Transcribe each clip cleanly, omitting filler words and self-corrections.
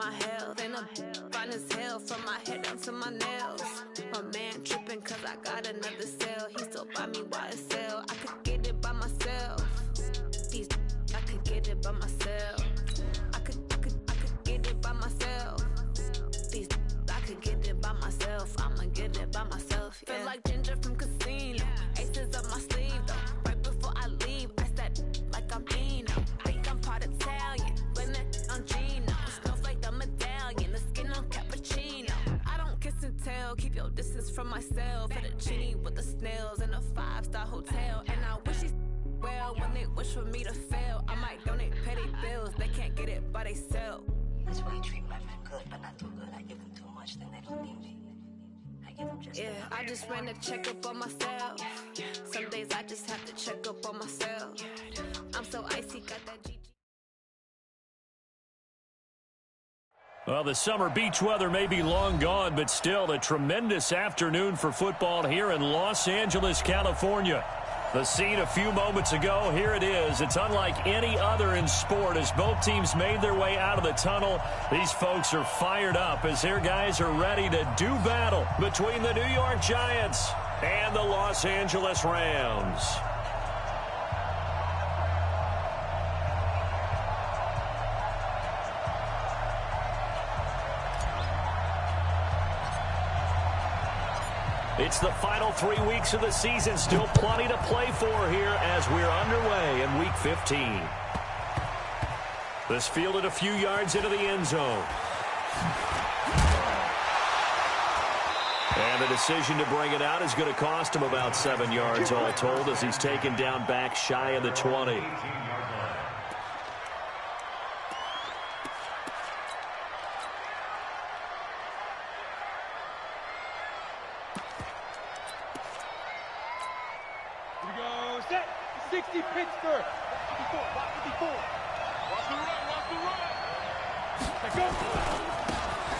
my health. And I'm fine as hell from my head down to my nails. My man tripping cause I got another cell. He still buy me YSL. I could get it by myself. These I could get it by myself. I could get it by myself. These I could get it by myself. I'ma get it by myself. Yeah. Feel like Ginger from Casino. Aces up my sleeve though. Right before I leave, I said like I'm Eno. Think I'm part Italian. Blame it on Gino. Smells like the medallion. The skin on cappuccino. I don't kiss and tell. Keep your distance from myself. Fettuccine with the snails in a 5-star hotel. And I wish these well when they wish for me to fail. I might donate petty bills. They can't get it by they sell. That's why you treat my men good, but not too good. I give them too much, then they don't need me. I give them just enough. I just ran a checkup on myself. Some days I just have to check up on myself. I'm so icy, got that GG. Well, the summer beach weather may be long gone, but still a tremendous afternoon for football here in Los Angeles, California. The scene a few moments ago, here it is. It's unlike any other in sport as both teams made their way out of the tunnel. These folks are fired up as their guys are ready to do battle between the New York Giants and the Los Angeles Rams. It's the final 3 weeks of the season. Still plenty to play for here as we're underway in Week 15. This fielded a few yards into the end zone. And the decision to bring it out is going to cost him about 7 yards all told as he's taken down back shy of the 20.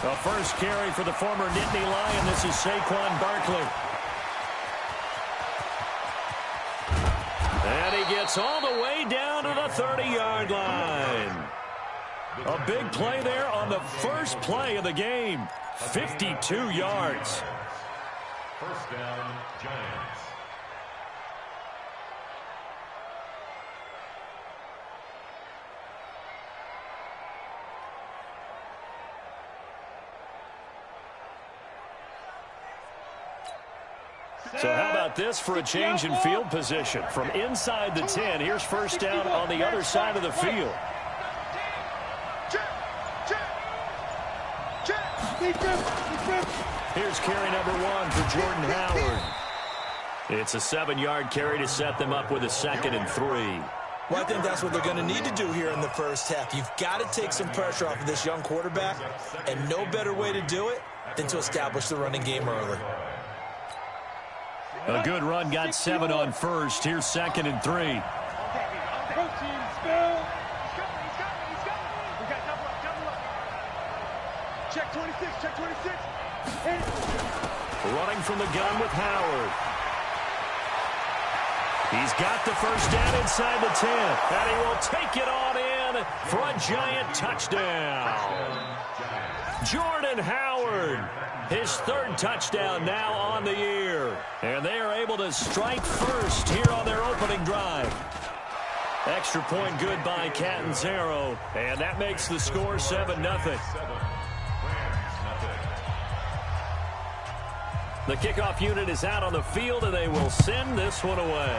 The first carry for the former Nittany Lion. This is Saquon Barkley. And he gets all the way down to the 30-yard line. A big play there on the first play of the game. 52 yards. First down, Giants. So how about this for a change in field position? From inside the 10, here's first down on the other side of the field. Here's carry number 1 for Jordan Howard. It's a 7-yard carry to set them up with a 2nd and 3. Well, I think that's what they're going to need to do here in the first half. You've got to take some pressure off of this young quarterback, and no better way to do it than to establish the running game early. A good run, got 7 on first. Here's 2nd and 3. Check 26, check 26. Running from the gun with Howard. He's got the first down inside the 10. And he will take it on in for a Giant touchdown. Jordan Howard, his 3rd touchdown now on the year. And they are able to strike first here on their opening drive. Extra point good by Catanzaro. And that makes the score 7-0. The kickoff unit is out on the field, and they will send this one away.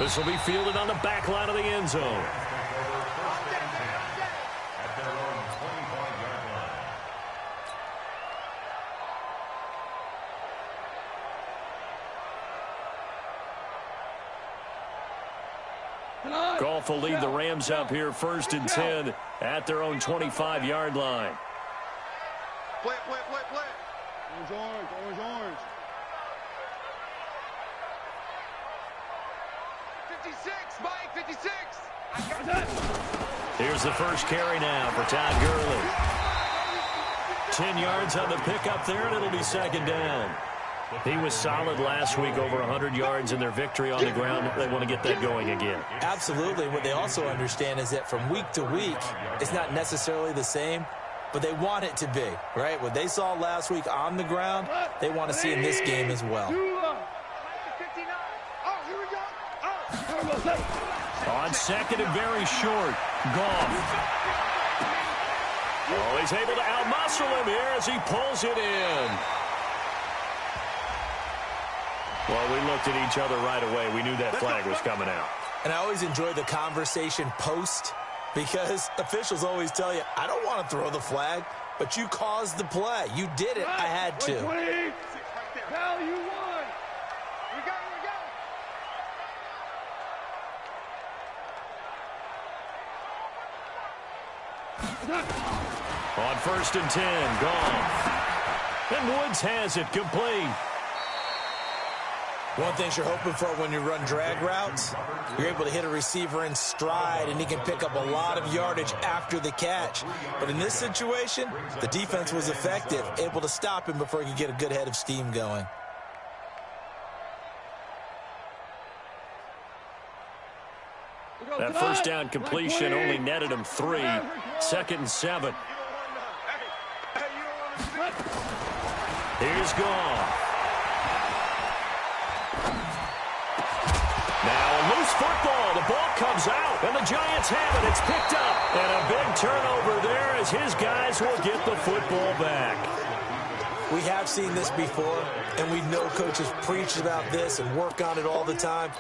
This will be fielded on the back line of the end zone. Goff will lead the Rams up here 1st and 10 at their own 25-yard line. Play. Orange. 56, Mike, 56. I got that. Here's the first carry now for Todd Gurley. 10 yards on the pickup there, and it'll be 2nd down. He was solid last week, over 100 yards in their victory on the ground. They want to get that going again. Absolutely. What they also understand is that from week to week, it's not necessarily the same, but they want it to be, right? What they saw last week on the ground, they want to see in this game as well. On second and very short, Goff. Oh, he's able to outmuscle him here as he pulls it in. Well, we looked at each other right away. We knew that flag was coming out. And I always enjoy the conversation post, because officials always tell you, I don't want to throw the flag, but you caused the play. You did it. I had to. Hell, you won. We got it, On first and 10, Goff. And Woods has it complete. One thing you're hoping for when you run drag routes, you're able to hit a receiver in stride, and he can pick up a lot of yardage after the catch. But in this situation, the defense was effective, able to stop him before he could get a good head of steam going. That first down completion only netted him 3. Second and 7. Here's Goff. Now a loose football. The ball comes out, and the Giants have it. It's picked up. And a big turnover there as his guys will get the football back. We have seen this before, and we know coaches preach about this and work on it all the time.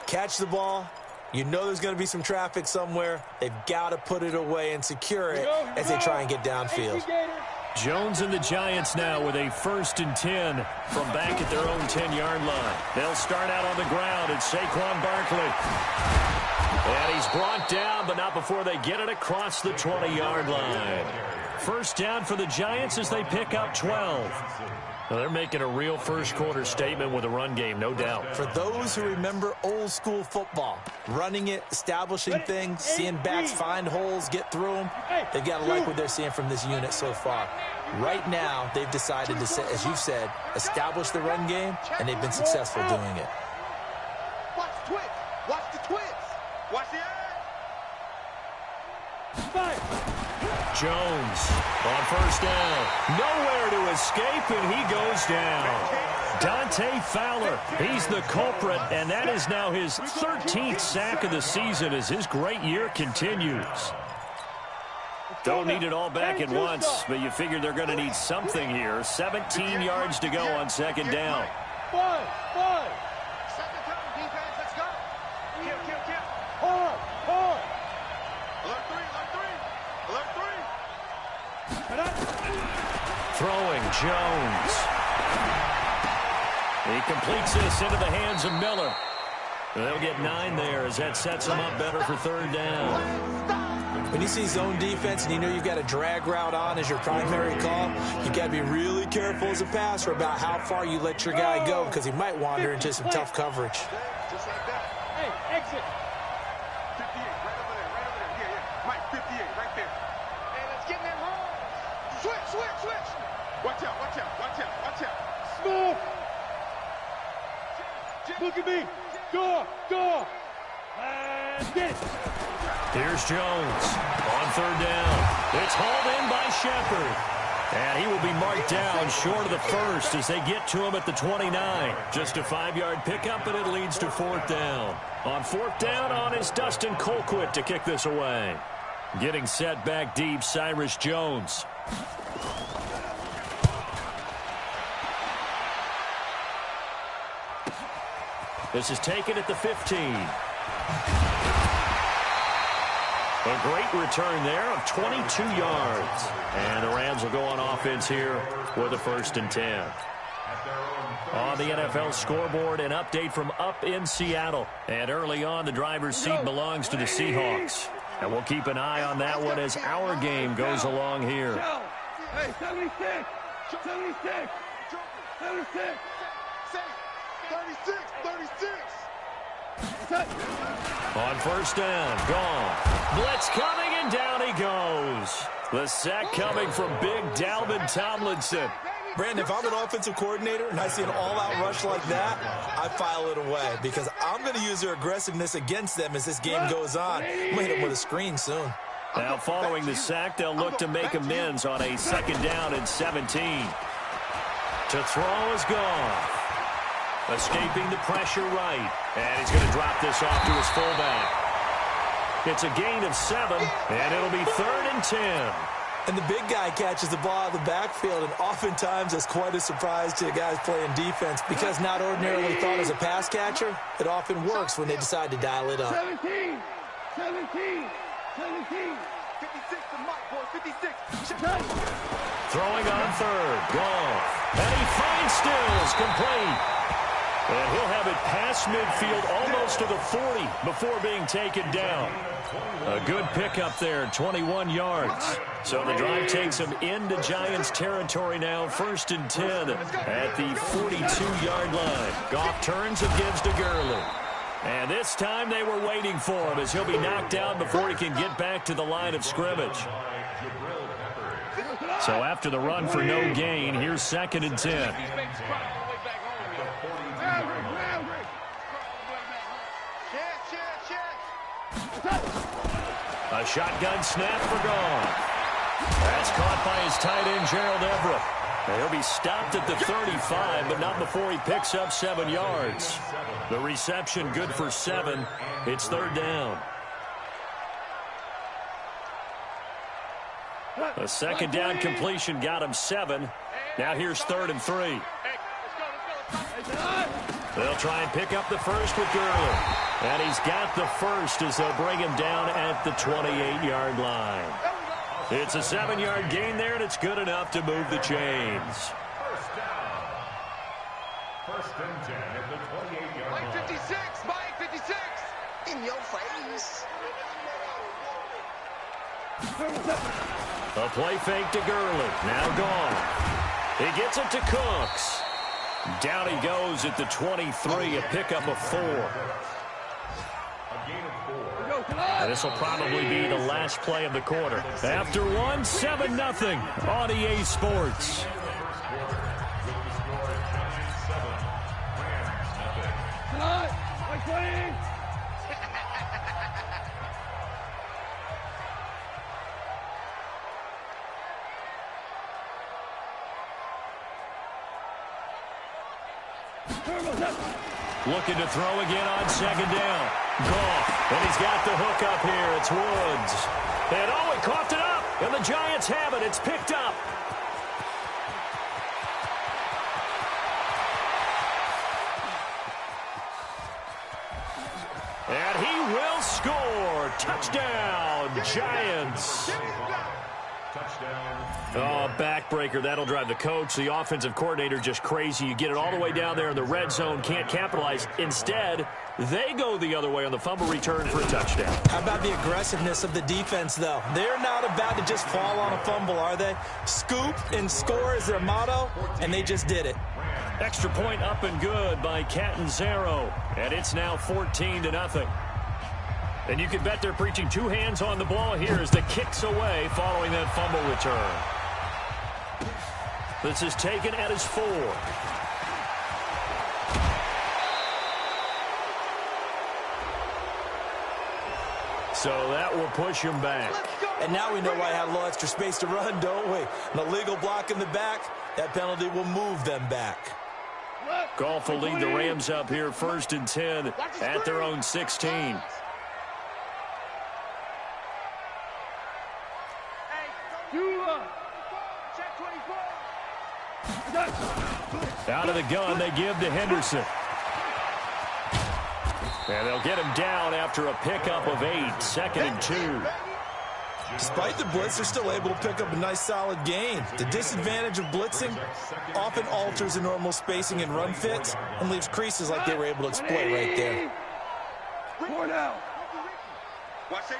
Catch the ball. You know there's going to be some traffic somewhere. They've got to put it away and secure it as they try and get downfield. Jones and the Giants now with a first and 10 from back at their own 10-yard line. They'll start out on the ground. It's Saquon Barkley. And he's brought down, but not before they get it across the 20-yard line. First down for the Giants as they pick up 12. Well, they're making a real first-quarter statement with a run game, no doubt. For those who remember old-school football, running it, establishing things, seeing backs find holes, get through them, they've got to like what they're seeing from this unit so far. Right now, they've decided to, as you said, establish the run game, and they've been successful doing it. Watch the twitch. Watch the twitch. Watch the Jones on first down. Nowhere to escape, and he goes down. Dante Fowler, he's the culprit, and that is now his 13th sack of the season as his great year continues. Don't need it all back at once, but you figure they're going to need something here. 17 yards to go on second down. Second time, defense, let's go. Kill. Hard. Alert three. Throwing Jones. He completes this into the hands of Miller. They'll get 9 there as that sets them up better for third down. When you see zone defense and you know you've got a drag route on as your primary call, you've got to be really careful as a passer about how far you let your guy go, because he might wander into some tough coverage. Just like that. Hey, exit. 58, right over there. Yeah. Mike, 58, right there. Hey, let's get in that hole. Switch. Watch out. Smooth. Look at me. Go. And get it. Here's Jones on third down. It's hauled in by Shepard. And he will be marked down short of the first as they get to him at the 29. Just a 5-yard pickup, and it leads to fourth down. On fourth down on is Dustin Colquitt to kick this away. Getting set back deep, Cyrus Jones. This is taken at the 15. A great return there of 22 yards. And the Rams will go on offense here with a first and 10. On the NFL scoreboard, an update from up in Seattle. And early on, the driver's seat belongs to the Seahawks. And we'll keep an eye on that one as our game goes along here. Hey, 76. On first down, gone. Blitz coming, and down he goes. The sack coming from big Dalvin Tomlinson. Brandon, if I'm an offensive coordinator and I see an all-out rush like that, I file it away because I'm going to use their aggressiveness against them as this game goes on. I'm going to hit them with a screen soon. Now, following the sack, they'll look to make amends on a 2nd down and 17. To throw is gone. Escaping the pressure right. And he's going to drop this off to his fullback. It's a gain of 7, and it'll be 3rd and 10. And the big guy catches the ball out of the backfield, and oftentimes it's quite a surprise to the guys playing defense because not ordinarily thought as a pass catcher, it often works when they decide to dial it up. 17. 56 to Mike, boy, 56. Throwing on 3rd, gone. And he finds Stills, complete. And he'll have it past midfield almost to the 40 before being taken down. A good pickup there, 21 yards. So the drive takes him into Giants territory now, 1st and 10 at the 42-yard line. Goff turns and gives to Gurley. And this time they were waiting for him as he'll be knocked down before he can get back to the line of scrimmage. So after the run for no gain, here's 2nd and 10. A shotgun snap for Goff. That's caught by his tight end, Gerald Everett. And he'll be stopped at the 35, but not before he picks up 7 yards. The reception good for 7. It's 3rd down. A 2nd down completion got him 7. Now here's 3rd and 3. They'll try and pick up the first with Gurley. And he's got the first as they'll bring him down at the 28-yard line. It's a 7-yard gain there, and it's good enough to move the chains. First down. 1st and 10 at the 28-yard line. Mike 56, Mike 56. In your face. A play fake to Gurley. Now gone. He gets it to Cooks. Down he goes at the 23, a pickup of 4. And this will probably be the last play of the quarter. After 1, 7-0 on EA Sports. Looking to throw again on 2nd down. Goff, and he's got the hook up here. It's Woods. And he coughed it up, and the Giants have it. It's picked up. And he will score. Touchdown, Giants. Oh, backbreaker. That'll drive the coach, the offensive coordinator, just crazy. You get it all the way down there in the red zone, can't capitalize. Instead, they go the other way on the fumble return for a touchdown. How about the aggressiveness of the defense, though? They're not about to just fall on a fumble, are they? Scoop and score is their motto, and they just did it. Extra point up and good by Catanzaro, and it's now 14-0. And you can bet they're preaching 2 hands on the ball here as the kick's away following that fumble return. This is taken at his 4. So that will push him back. And now we know why I have a little extra space to run, don't we? An illegal block in the back, that penalty will move them back. Goff will lead the Rams up here 1st and 10 at their own 16. Out of the gun, they give to Henderson. And they'll get him down after a pickup of 8, 2nd and 2. Despite the blitz, they're still able to pick up a nice solid gain. The disadvantage of blitzing often alters the normal spacing and run fits and leaves creases like they were able to exploit right there. 4 down.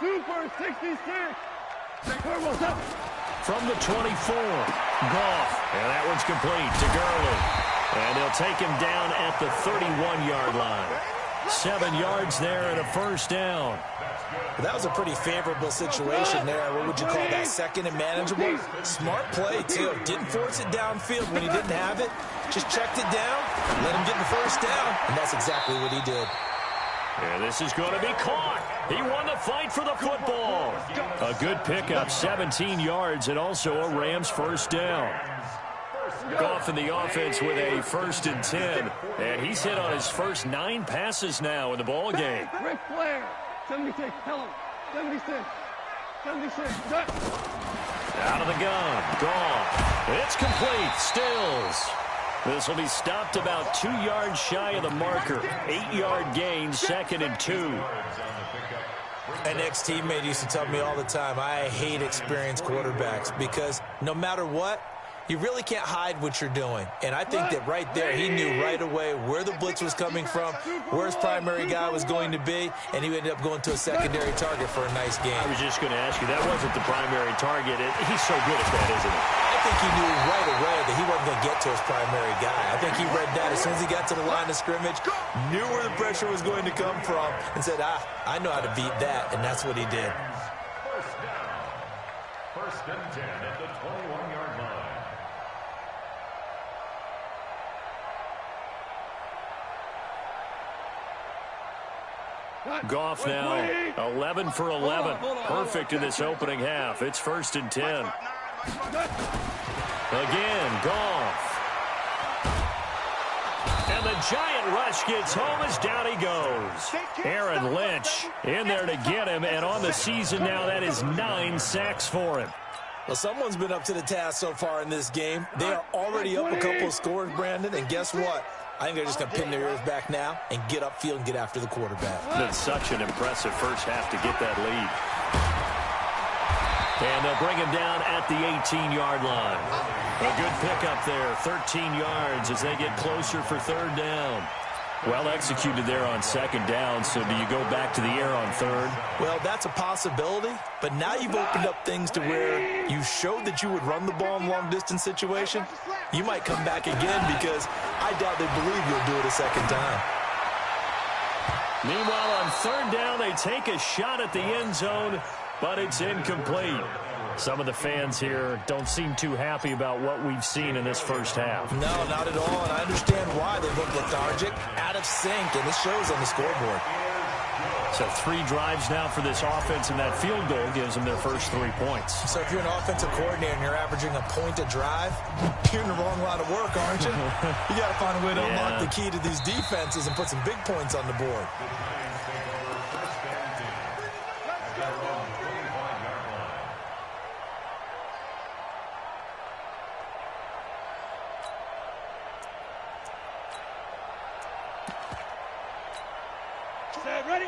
Super 66. From the 24, Goff. And that one's complete to Gurley. And they'll take him down at the 31-yard line. 7 yards there and a first down. That was a pretty favorable situation there. What would you call that? Second and manageable? Smart play, too. Didn't force it downfield when he didn't have it. Just checked it down, let him get the first down, and that's exactly what he did. And this is going to be caught. He won the fight for the football. A good pickup, 17 yards, and also a Rams first down. Goff in the offense with a 1st and 10. And he's hit on his first 9 passes now in the ball game. Ric Flair, 76, Helen, 76, 76. Out of the gun, Goff. It's complete, Stills. This will be stopped about 2 yards shy of the marker. 8-yard gain, 2nd and 2. An ex-teammate used to tell me all the time, I hate experienced quarterbacks because no matter what, you really can't hide what you're doing. And I think that right there, he knew right away where the blitz was coming from, where his primary guy was going to be, and he ended up going to a secondary target for a nice game. I was just going to ask you, that wasn't the primary target. He's so good at that, isn't he? I think he knew right away that he wasn't going to get to his primary guy. I think he read that as soon as he got to the line of scrimmage, knew where the pressure was going to come from, and said, I know how to beat that, and that's what he did. First down. 1st and 10 at the 21-yard line. Goff now, 11 for 11. Perfect in this opening half. It's 1st and 10. Again, Goff. And the giant rush gets home as down he goes. Aaron Lynch in there to get him, and on the season now, that is 9 sacks for him. Well, someone's been up to the task so far in this game. They are already up a couple of scores, Brandon, and guess what? I think they're just going to pin their ears back now and get upfield and get after the quarterback. It's such an impressive first half to get that lead. And they'll bring him down at the 18-yard line. A good pickup there, 13 yards as they get closer for 3rd down. Well executed there on 2nd down, so do you go back to the air on 3rd? Well, that's a possibility, but now you've opened up things to where you showed that you would run the ball in long-distance situation. You might come back again because I doubt they believe you'll do it a 2nd time. Meanwhile, on 3rd down, they take a shot at the end zone, but it's incomplete. Some of the fans here don't seem too happy about what we've seen in this first half. No, not at all, and I understand why. They look lethargic, out of sync, and this shows on the scoreboard. So 3 drives now for this offense, and that field goal gives them their first 3 points. So if you're an offensive coordinator and you're averaging a point a drive, you're in the wrong line of work, aren't you? You got to find a way to unlock the key to these defenses and put some big points on the board.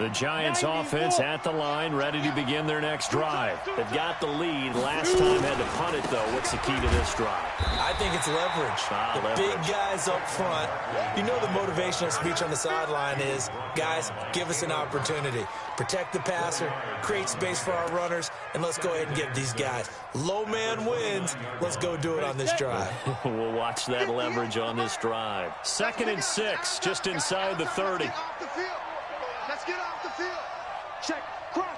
The Giants offense at the line, ready to begin their next drive. They've got the lead. Last time had to punt it, though. What's the key to this drive? I think it's leverage. The big guys up front. You know the motivational speech on the sideline is, guys, give us an opportunity. Protect the passer, create space for our runners, and let's go ahead and give these guys. Low man wins. Let's go do it on this drive. We'll watch that leverage on this drive. 2nd and 6, just inside the 30. Let's get off the field. Check. Crunch.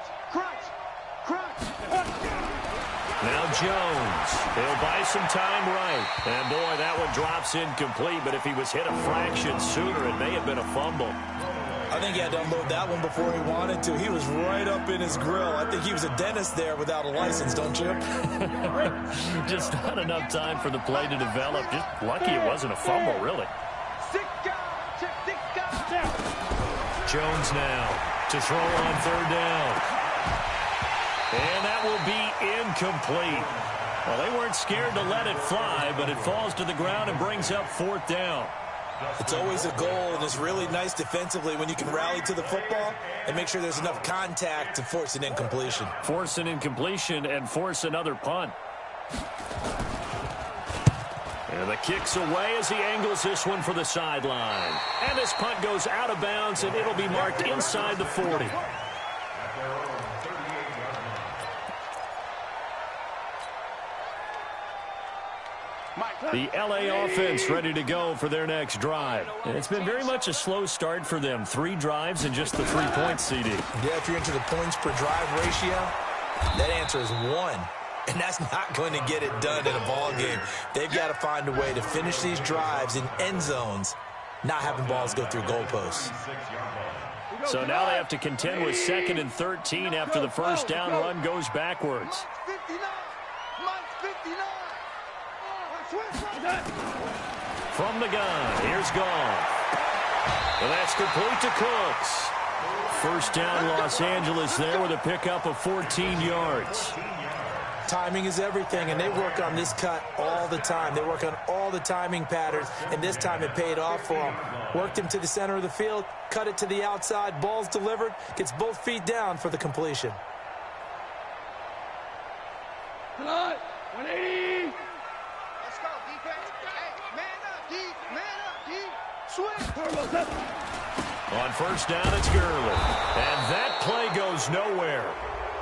Now Jones. He'll buy some time right. And, boy, that one drops incomplete. But if he was hit a fraction sooner, it may have been a fumble. I think he had to unload that one before he wanted to. He was right up in his grill. I think he was a dentist there without a license, don't you? Just not enough time for the play to develop. Just lucky it wasn't a fumble, really. Jones now to throw on 3rd down. And that will be incomplete. Well, they weren't scared to let it fly, but it falls to the ground and brings up 4th down. It's always a goal, and it's really nice defensively when you can rally to the football and make sure there's enough contact to force an incompletion. Force an incompletion and force another punt. And the kick's away as he angles this one for the sideline. And this punt goes out of bounds, and it'll be marked inside the 40. The LA offense ready to go for their next drive. And it's been very much a slow start for them. 3 drives and just the 3 points, CD. Yeah, if you're into the points per drive ratio, that answer is 1. And that's not going to get it done in a ball game. They've got to find a way to finish these drives in end zones, not having balls go through goalposts. So now they have to contend with 2nd and 13 after the first down run goes backwards. From the gun, here's Goff. And that's complete to Cooks. First down, Los Angeles there with a pickup of 14 yards. Timing is everything, and they work on this cut all the time. They work on all the timing patterns, and this time it paid off for them. Worked him to the center of the field, cut it to the outside, ball's delivered, gets both feet down for the completion. 180. Let's go, defense. Hey, man up, D. Switch. On first down, it's Gurley. And that play goes nowhere.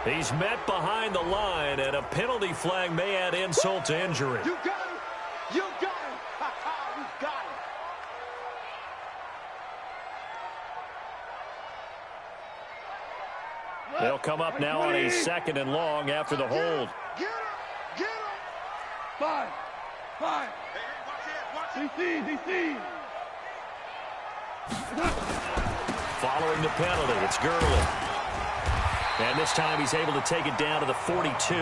He's met behind the line, and a penalty flag may add insult to injury. You got him. You got him. Ha-ha, we got him. They'll come up now on a 2nd and long after the hold. Get him. Get him. 5. Hey, watch it. DC. Following the penalty, it's Gurley. And this time he's able to take it down to the 42.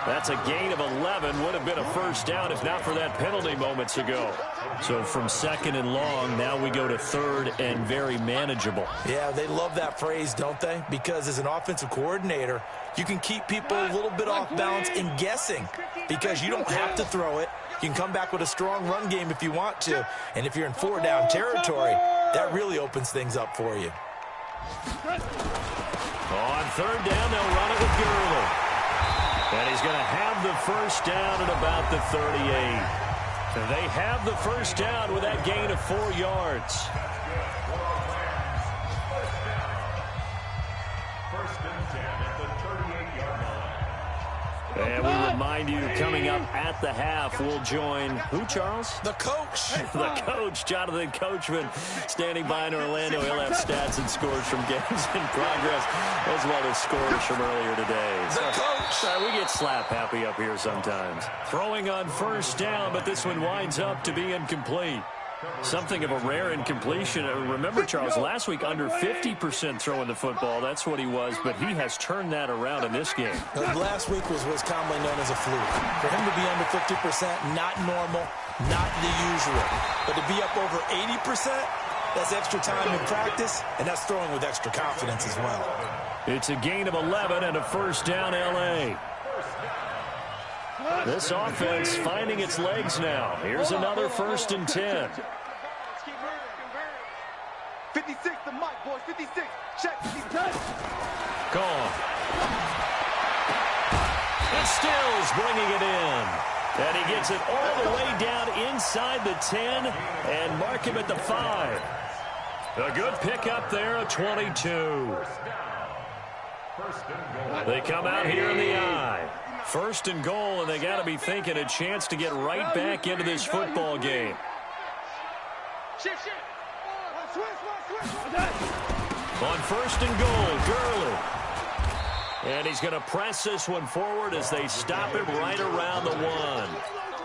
That's a gain of 11. Would have been a first down if not for that penalty moments ago. So from 2nd and long, now we go to 3rd and very manageable. Yeah, they love that phrase, don't they? Because as an offensive coordinator, you can keep people a little bit off balance and guessing because you don't have to throw it. You can come back with a strong run game if you want to. And if you're in 4-down territory, that really opens things up for you. On 3rd down, they'll run it with Gurley. And he's going to have the first down at about the 38. They have the first down with that gain of 4 yards. First and 10 at the 38-yard line. And we remind you, coming up at the half, we'll join who, Charles? The coach. The coach, Jonathan Coachman, standing by in Orlando. He'll have stats and scores from games in progress, as well as scores from earlier today. The coach. We get slap happy up here sometimes. Throwing on first down, but this one winds up to be incomplete. Something of a rare incompletion. Remember, Charles, last week under 50% throwing the football. That's what he was, but he has turned that around in this game. Last week was what's commonly known as a fluke. For him to be under 50%, not normal, not the usual. But to be up over 80%, that's extra time in practice, and that's throwing with extra confidence as well. It's a gain of 11 and a first down, L.A. This offense finding its legs now. Here's another 1st and 10. 56 the mic, boys. 56. Check. 56. Gone. And Stills bringing it in. And he gets it all the way down inside the 10 and mark him at the 5. A good pickup there, a 22. They come out here in the I. 1st and goal, and they got to be thinking a chance to get right back into this football game. On 1st and goal, Gurley. And he's going to press this one forward as they stop him right around the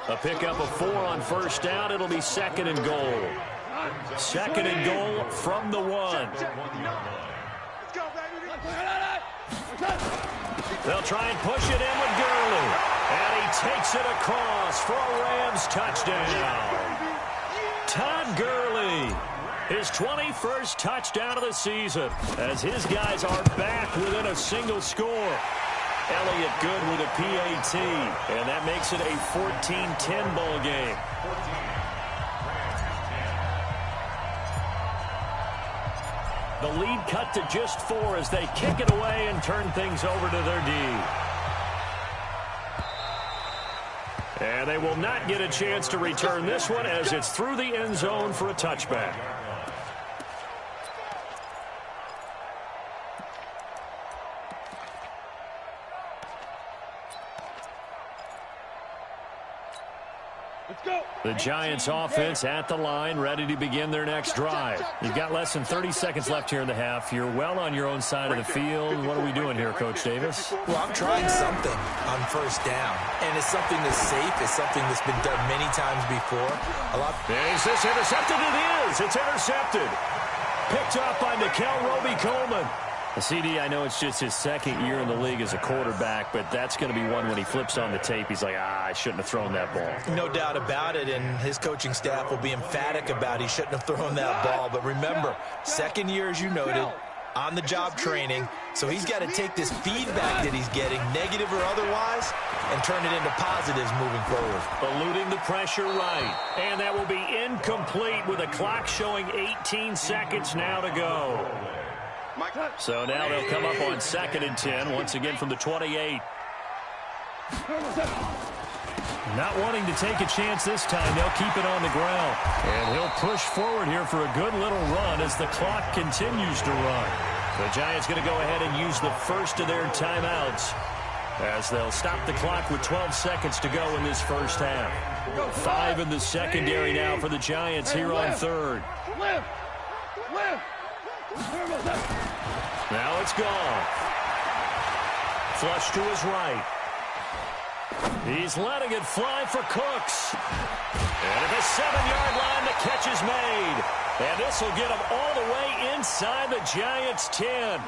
1. A pickup of 4 on first down. It'll be 2nd and goal. 2nd and goal from the 1. They'll try and push it in with Gurley. And he takes it across for a Rams touchdown. Todd Gurley, his 21st touchdown of the season, as his guys are back within a single score. Elliott good with a PAT, and that makes it a 14-10 ball game. The lead cut to just 4 as they kick it away and turn things over to their D. And they will not get a chance to return this one as it's through the end zone for a touchback. The Giants offense at the line, ready to begin their next drive. You've got less than 30 seconds left here in the half. You're well on your own side of the field. What are we doing here, Coach Davis? Well, I'm trying something on first down, and it's something that's safe. It's something that's been done many times before. Is this intercepted? It is. It's intercepted. Picked off by Nefl Wk. The CD, I know it's just his second year in the league as a quarterback, but that's going to be one when he flips on the tape. He's like, I shouldn't have thrown that ball. No doubt about it, and his coaching staff will be emphatic about he shouldn't have thrown that ball. But remember, second year, as you noted, on-the-job training, so he's got to take this feedback that he's getting, negative or otherwise, and turn it into positives moving forward. Eluding the pressure right, and that will be incomplete with a clock showing 18 seconds now to go. So now they'll come up on 2nd and 10, once again from the 28. Not wanting to take a chance this time, they'll keep it on the ground. And he'll push forward here for a good little run as the clock continues to run. The Giants going to go ahead and use the first of their timeouts as they'll stop the clock with 12 seconds to go in this first half. 5 in the secondary now for the Giants here on 3rd. Now it's gone. Flush to his right. He's letting it fly for Cooks. And at the 7-yard line, the catch is made. And this will get him all the way inside the Giants' 10.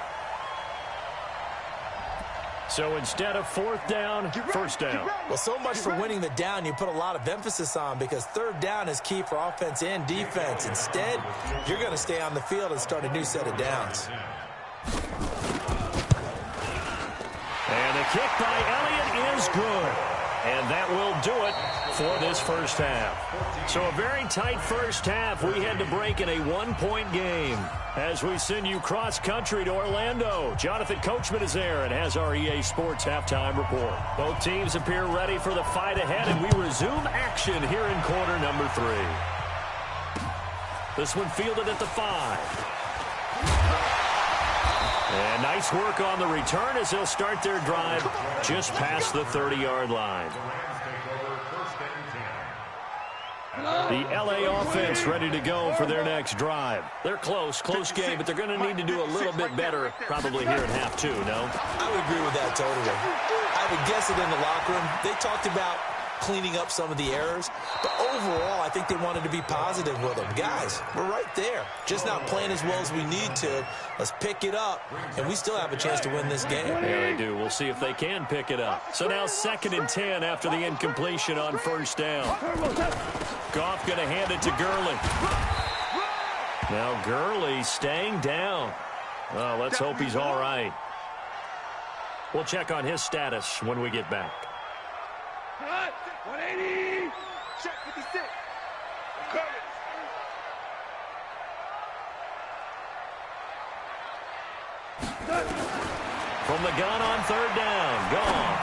So instead of 4th down, 1st down. Well, so much for winning the down you put a lot of emphasis on, because 3rd down is key for offense and defense. Instead, you're going to stay on the field and start a new set of downs. And the kick by Elliott is good. And that will do it for this first half. So a very tight first half. We had to break in a 1-point game. As we send you cross-country to Orlando, Jonathan Coachman is there and has our EA Sports halftime report. Both teams appear ready for the fight ahead, and we resume action here in quarter number 3. This one fielded at the 5. And nice work on the return as they'll start their drive just past the 30-yard line. The LA offense ready to go for their next drive. They're close game, but they're going to need to do a little bit better probably here in half 2, no? I would agree with that totally. I would guess it in the locker room. They talked about cleaning up some of the errors, but overall, I think they wanted to be positive with them. Guys, we're right there. Just not playing as well as we need to. Let's pick it up, and we still have a chance to win this game. Yeah, they do. We'll see if they can pick it up. So now 2nd and 10 after the incompletion on 1st down. Goff going to hand it to Gurley. Now Gurley staying down. Well, let's hope he's all right. We'll check on his status when we get back. 180. Check 56. From the gun on 3rd down. Gone.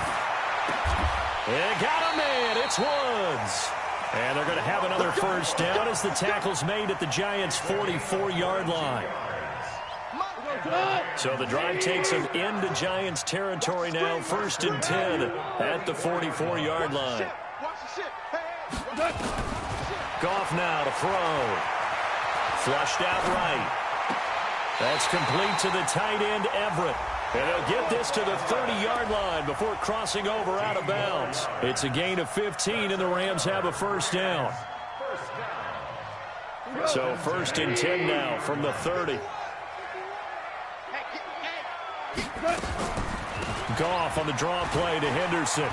And got a man. It's Woods. And they're going to have another first down as the tackle's made at the Giants' 44-yard line. So the drive takes them into Giants territory now. 1st and 10 at the 44-yard line. Goff now to throw. Flushed out right. That's complete to the tight end, Everett. And they'll get this to the 30-yard line before crossing over out of bounds. It's a gain of 15, and the Rams have a first down. So 1st and 10 now from the 30. Goff on the draw play to Henderson.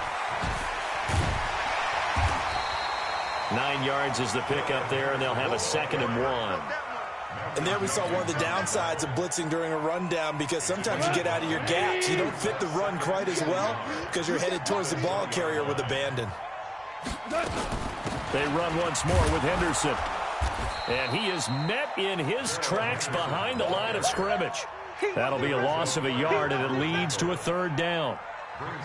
9 yards is the pickup there, and they'll have a 2nd and 1. And there we saw one of the downsides of blitzing during a rundown, because sometimes you get out of your gaps. You don't fit the run quite as well because you're headed towards the ball carrier with abandon. They run once more with Henderson. And he is met in his tracks behind the line of scrimmage. That'll be a loss of a yard, and it leads to a 3rd down.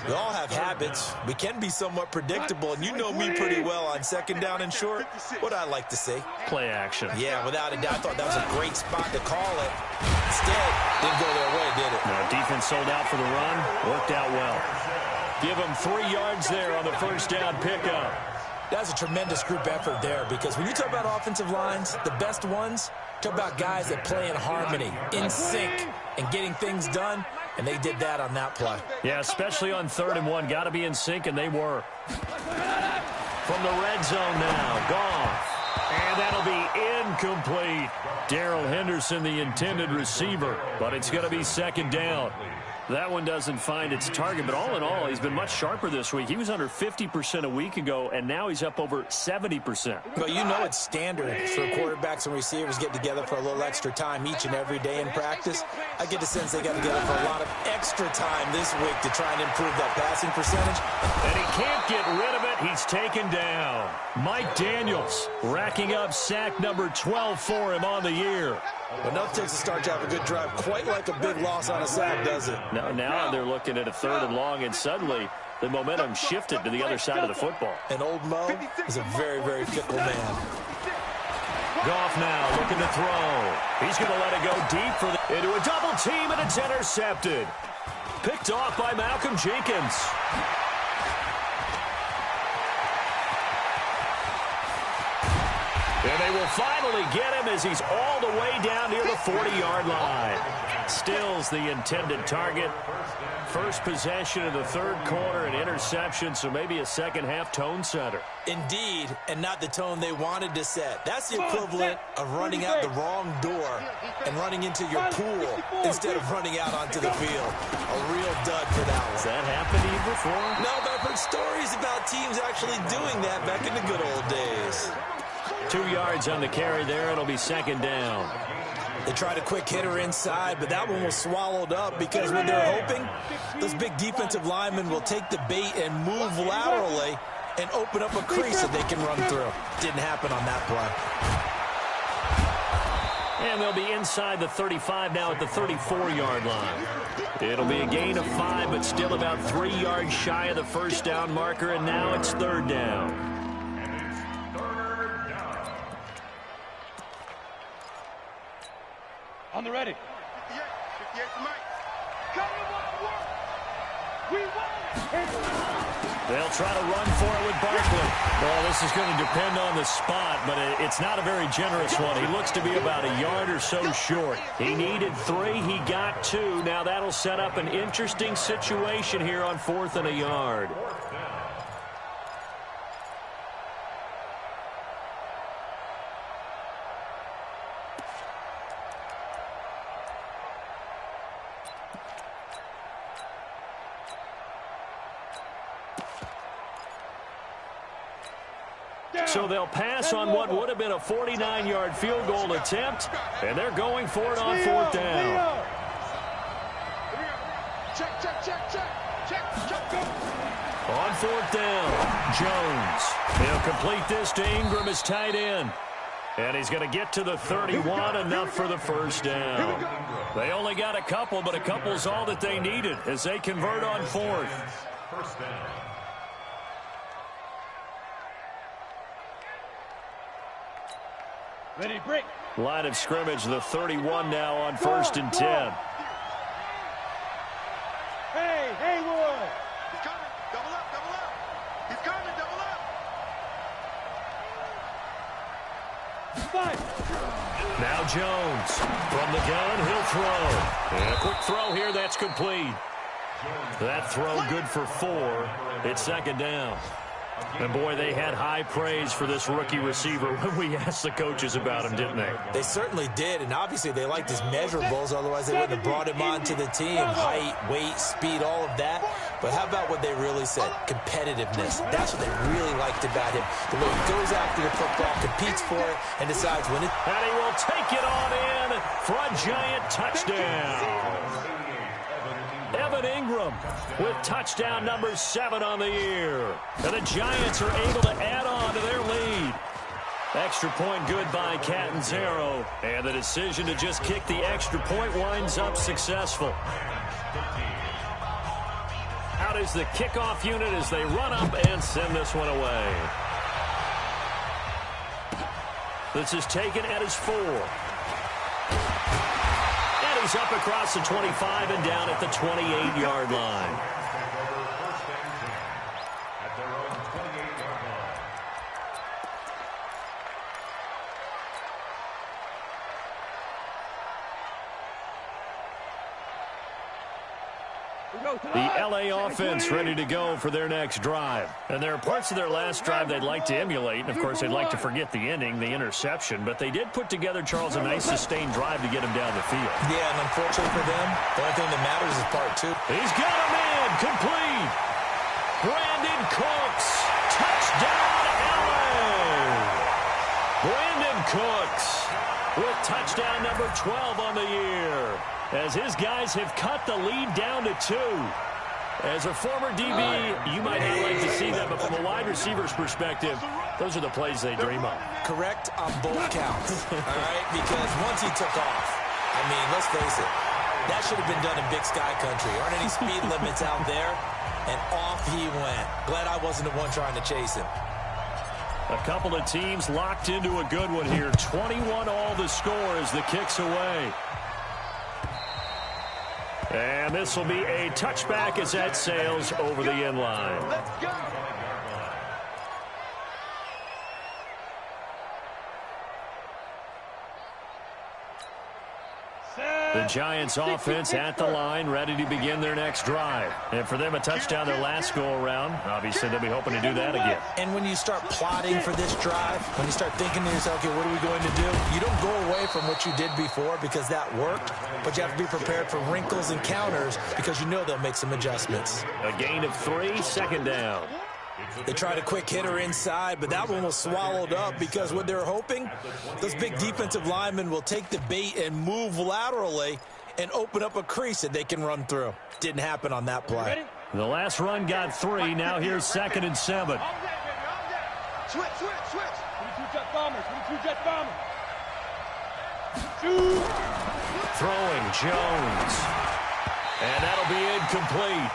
We all have habits. We can be somewhat predictable, and you know me pretty well on 2nd down and short. What I like to say. Play action. Yeah, without a doubt. I thought that was a great spot to call it. Instead, didn't go their way, did it? No, defense sold out for the run. Worked out well. Give them 3 yards there on the first down pickup. That's a tremendous group effort there, because when you talk about offensive lines, the best ones, talk about guys that play in harmony, in sync, and getting things done, and they did that on that play. Yeah, especially on 3rd and 1. Got to be in sync, and they were. From the red zone now, Goff. And that'll be incomplete. Darrell Henderson, the intended receiver, but it's going to be 2nd down. That one doesn't find its target, but all in all, he's been much sharper this week. He was under 50% a week ago, and now he's up over 70%. Well, you know it's standard for quarterbacks and receivers get together for a little extra time each and every day in practice. I get the sense they got together for a lot of extra time this week to try and improve that passing percentage. And he can't get rid of it. He's taken down. Mike Daniels racking up sack number 12 for him on the year. But enough takes to start to have a good drive. Quite like a big loss on a sack, does it? Now they're looking at a 3rd and long, and suddenly the momentum shifted to the other side of the football. And old Mo is a very, very fickle man. Goff now looking to throw. He's going to let it go deep into a double team, and it's intercepted. Picked off by Malcolm Jenkins. And they will finally get him as he's all the way down near the 40-yard line. Stills the intended target. First possession of the 3rd quarter, an interception, so maybe a second-half tone setter. Indeed, and not the tone they wanted to set. That's the equivalent of running out the wrong door and running into your pool instead of running out onto the field. A real dud for that one. Has that happened to you before? No, but I've heard stories about teams actually doing that back in the good old days. 2 yards on the carry there. It'll be 2nd down. They tried a quick hitter inside, but that one was swallowed up because when they're hoping, those big defensive linemen will take the bait and move laterally and open up a crease that they can run through. Didn't happen on that play. And they'll be inside the 35 now at the 34-yard line. It'll be a gain of 5, but still about 3 yards shy of the 1st down marker, and now it's 3rd down. On the ready. 58 to Mike. We won. They'll try to run for it with Barkley. Well, this is going to depend on the spot, but it's not a very generous one. He looks to be about a yard or so short. He needed 3. He got 2. Now that'll set up an interesting situation here on 4th and a yard. So they'll pass on what would have been a 49-yard field goal attempt, and they're going for it on 4th down. On 4th down, Jones. He'll complete this to Ingram as tight end. And he's going to get to the 31, enough for the 1st down. They only got a couple, but a couple's all that they needed as they convert on 4th. First down. Ready, break. Line of scrimmage, the 31 now on 1st and 10. Hey, Haywood. He's coming. Double up, double up. He's coming, double up. Five. Now Jones from the gun, he'll throw. And a quick throw here, that's complete. That throw good for 4. It's 2nd down. And, boy, they had high praise for this rookie receiver when we asked the coaches about him, didn't they? They certainly did, and obviously they liked his measurables. Otherwise, they wouldn't have brought him onto the team. Height, weight, speed, all of that. But how about what they really said? Competitiveness. That's what they really liked about him. The way he goes after the football, competes for it, and decides when it... And he will take it on in for a giant touchdown. Evan Ingram with touchdown number 7 on the year. And the Giants are able to add on to their lead. Extra point good by Catanzaro. And the decision to just kick the extra point winds up successful. Out is the kickoff unit as they run up and send this one away. This is taken at his 4. He's up across the 25 and down at the 28-yard line. The LA offense ready to go for their next drive. And there are parts of their last drive they'd like to emulate. And, of course, they'd like to forget the ending, the interception. But they did put together, Charles, a nice sustained drive to get him down the field. Yeah, and unfortunately for them, the only thing that matters is part two. He's got him in. Complete. Brandon Cooks. Touchdown, LA. Brandon Cooks with touchdown number 12 on the year, as his guys have cut the lead down to 2. As a former DB, you might not like to see that, but from a wide receiver's perspective, those are the plays they dream of. Correct on both counts, all right? Because once he took off, I mean, let's face it, that should have been done in Big Sky Country. Aren't any speed limits out there? And off he went. Glad I wasn't the one trying to chase him. A couple of teams locked into a good one here. 21 all the score as the kick's away. And this will be a touchback as that sails over the end line. Let's go. The Giants offense at the line, ready to begin their next drive. And for them, a touchdown their last go-around. Obviously, they'll be hoping to do that again. And when you start plotting for this drive, when you start thinking to yourself, okay, what are we going to do? You don't go away from what you did before because that worked, but you have to be prepared for wrinkles and counters because you know they'll make some adjustments. A gain of 3, second down. They tried a quick hitter inside, but that one was swallowed up because what they're hoping, those big defensive linemen will take the bait and move laterally and open up a crease that they can run through. Didn't happen on that play. The last run got 3. Now here's 2nd and 7. Switch, switch, switch. 22 jet bombers, 22 jet bombers. Throwing Jones. And that'll be incomplete.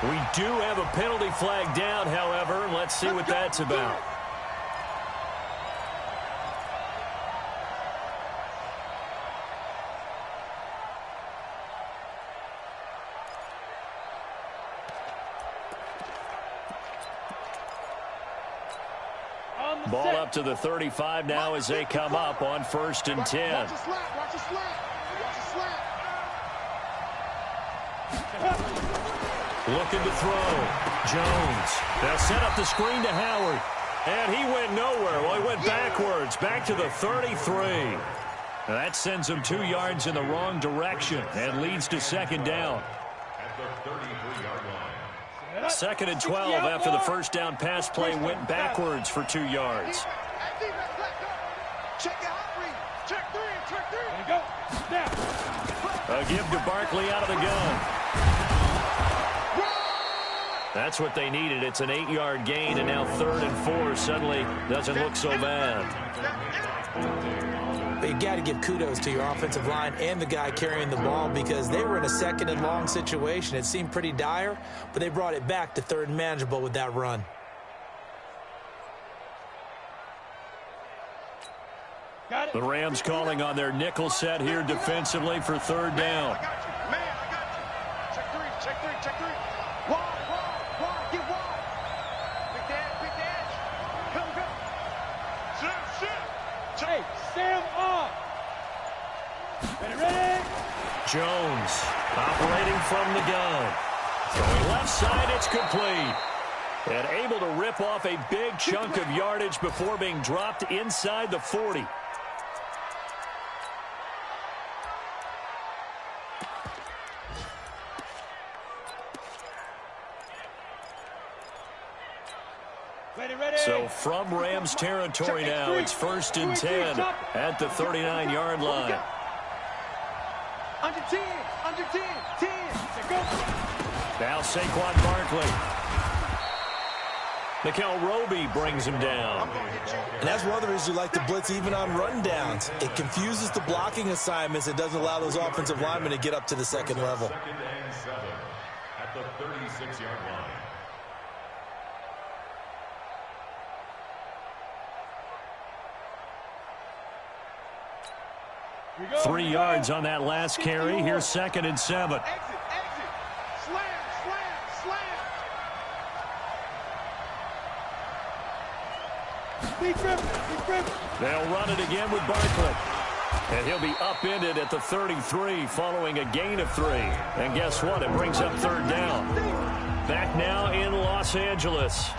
We do have a penalty flag down, however. Let's see what that's about. Ball up to the 35 now as they come up on 1st and 10. Watch the slap, watch the slap. Watch the slap. Looking to throw. Jones. They'll set up the screen to Howard. And he went nowhere. Well, he went backwards. Back to the 33. That sends him 2 yards in the wrong direction and leads to 2nd down. At the 33-yard line. 2nd and 12 after the first down pass play went backwards for 2 yards. Check your hot read. Check 3, check 3. There you go. Snap. A give to Barkley out of the gun. That's what they needed. It's an 8-yard gain, and now 3rd and 4 suddenly doesn't look so bad. But you got to give kudos to your offensive line and the guy carrying the ball because they were in a 2nd and long situation. It seemed pretty dire, but they brought it back to 3rd and manageable with that run. The Rams calling on their nickel set here defensively for 3rd down. I got you. Man, I got you. Check 3, check 3, check 3. Wide, get wide. Big dash. Come. Sit. Hey, Sam off. Ready? Jones operating from the gun. Throwing left side, it's complete. And able to rip off a big chunk of yardage before being dropped inside the 40. So from Rams territory now, it's 1st and 10 at the 39-yard line. Under 10. Now Saquon Barkley. Mikel Roby brings him down. And that's one of the reasons you like to blitz even on rundowns. It confuses the blocking assignments. It doesn't allow those offensive linemen to get up to the 2nd level. 2nd and 7 at the 36-yard line. 3 yards on that last carry. Here's 2nd and 7. Exit. Slam. Big grip. They'll run it again with Barkley. And he'll be upended at the 33 following a gain of 3. And guess what? It brings up third down. Back now in Los Angeles.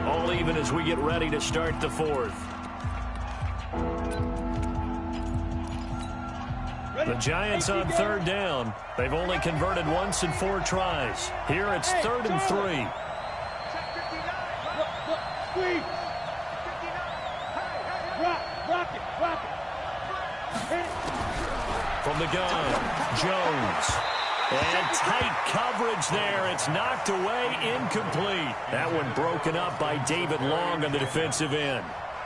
All even as we get ready to start the fourth. The Giants on third down. They've only converted once in 4 tries. Here it's 3rd and 3. Squeeze. Rock it. From the gun, Jones. And tight coverage there. It's knocked away, incomplete. That one broken up by David Long on the defensive end.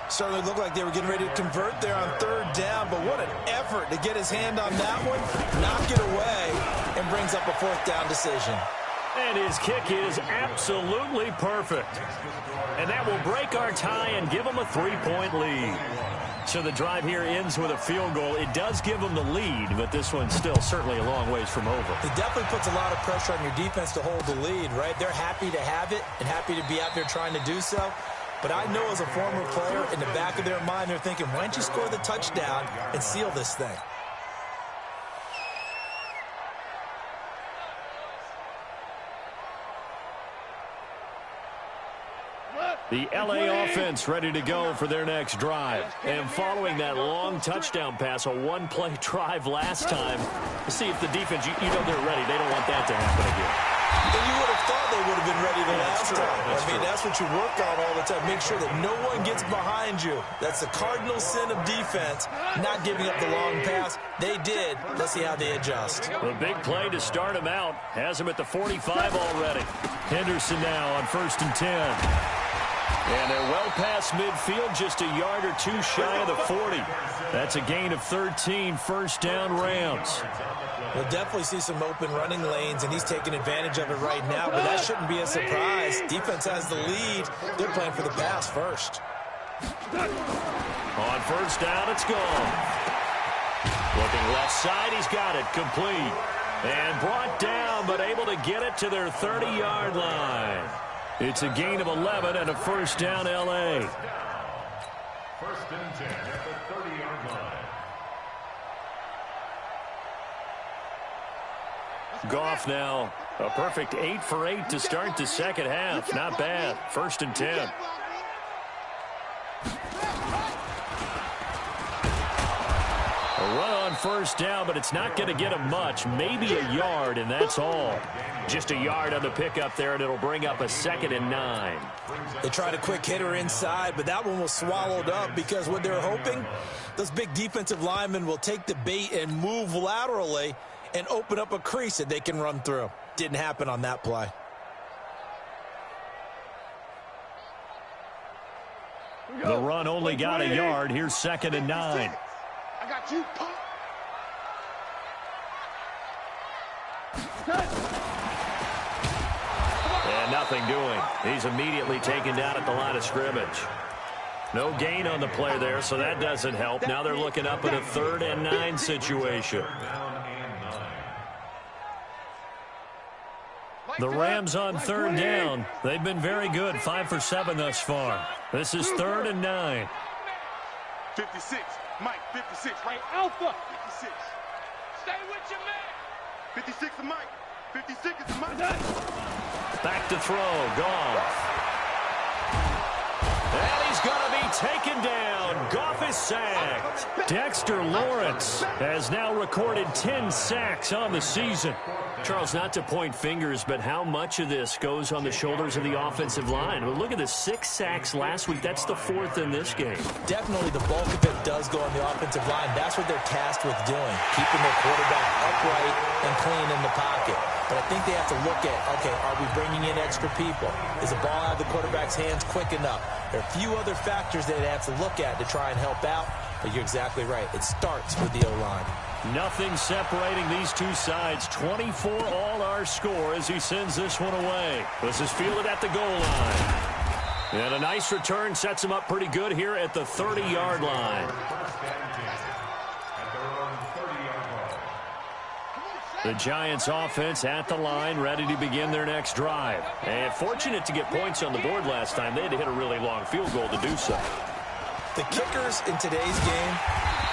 Certainly looked like they were getting ready to convert there on third down, but what an effort to get his hand on that one, knock it away, and brings up a 4th down decision. And his kick is absolutely perfect. And that will break our tie and give them a 3-point lead. So the drive here ends with a field goal. It does give them the lead, but this one's still certainly a long ways from over. It definitely puts a lot of pressure on your defense to hold the lead, right? They're happy to have it and happy to be out there trying to do so. But I know as a former player, in the back of their mind, they're thinking, why don't you score the touchdown and seal this thing? The L.A. offense ready to go for their next drive. And following that long touchdown pass, a 1-play drive last time, to see if the defense, you know they're ready. They don't want that to happen again. And you would have thought they would have been ready the last time. That's what you work on all the time. Make sure that no one gets behind you. That's the cardinal sin of defense, not giving up the long pass. They did. Let's see how they adjust. The big play to start him out has him at the 45 already. Henderson now on 1st and 10. And they're well past midfield, just a yard or 2 shy of the 40. That's a gain of 13, 1st down Rams. We'll definitely see some open running lanes, and he's taking advantage of it right now, but that shouldn't be a surprise. Defense has the lead. They're playing for the pass first. On 1st down, it's gone. Looking left side, he's got it, complete. And brought down, but able to get it to their 30-yard line. It's a gain of 11 and a 1st down L.A. 1st and 10 at the 30-yard line. Goff now, a perfect 8 for 8 to start the second half. Not bad. 1st and 10. A run on 1st down, but it's not going to get him much. Maybe a yard, and that's all. Just a yard on the pickup there, and it'll bring up a 2nd and 9. They tried a quick hitter inside, but that one was swallowed up because what they're hoping, those big defensive linemen will take the bait and move laterally and open up a crease that they can run through. Didn't happen on that play. The run only got a yard. Here's 2nd and 9. I got you. And nothing doing. He's immediately taken down at the line of scrimmage. No gain on the play there, so that doesn't help. Now they're looking up at a 3rd and 9 situation. The Rams on 3rd down. They've been very good, 5 for 7 thus far. This is 3rd and 9. 56. Mike, 56. Right. Alpha. 56. Stay with your man. 56 is Mike. 56 is Mike. Back to throw. Goff. And he's going to be taken down. Goff is sacked. Dexter Lawrence has now recorded 10 sacks on the season. Charles, not to point fingers, but how much of this goes on the shoulders of the offensive line? Well, look at the 6 sacks last week. That's the 4th in this game. Definitely the bulk of it does go on the offensive line. That's what they're tasked with doing, keeping their quarterback upright and clean in the pocket. But I think they have to look at, okay, are we bringing in extra people? Is the ball out of the quarterback's hands quick enough? There are a few other factors that they have to look at to try and help out, but you're exactly right. It starts with the O-line. Nothing separating these two sides. 24 all our score as he sends this one away. This is fielded at the goal line. And a nice return sets him up pretty good here at the 30-yard line. The Giants offense at the line, ready to begin their next drive. And fortunate to get points on the board last time. They had to hit a really long field goal to do so. The kickers in today's game,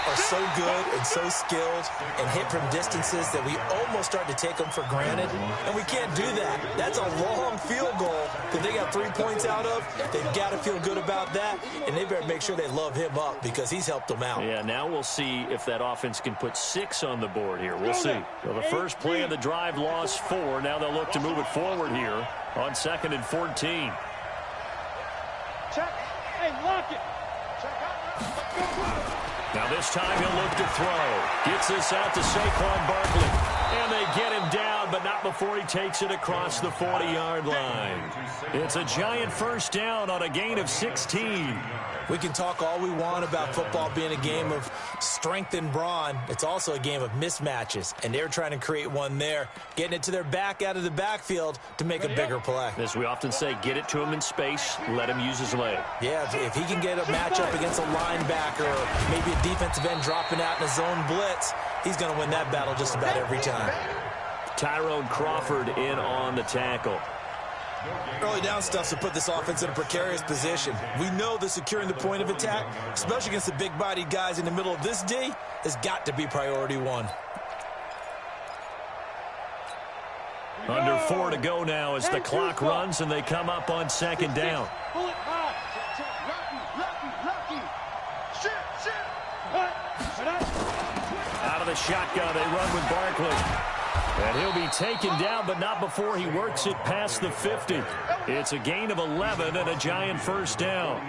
are so good and so skilled and hit from distances that we almost start to take them for granted, and we can't do that. That's a long field goal that they got 3 points out of. They've got to feel good about that, and they better make sure they love him up because he's helped them out. Yeah, now we'll see if that offense can put 6 on the board here. We'll see. So the first play of the drive lost 4. Now they'll look to move it forward here on 2nd and 14. Check. Hey, lock it. Now this time he'll look to throw. Gets this out to Saquon Barkley. And they get him down, but not before he takes it across the 40-yard line. It's a giant first down on a gain of 16. We can talk all we want about football being a game of strength and brawn. It's also a game of mismatches, and they're trying to create one there, getting it to their back out of the backfield to make a bigger play. As we often say, get it to him in space, let him use his leg. Yeah, if he can get a matchup against a linebacker or maybe a defensive end dropping out in a zone blitz, he's going to win that battle just about every time. Tyrone Crawford in on the tackle. Early down stuff to put this offense in a precarious position. We know that securing the point of attack, especially against the big-bodied guys in the middle of this D, has got to be priority one. Under 4 to go now as the clock runs and they come up on 2nd down. Out of the shotgun, they run with Barkley. And he'll be taken down, but not before he works it past the 50. It's a gain of 11 and a giant first down.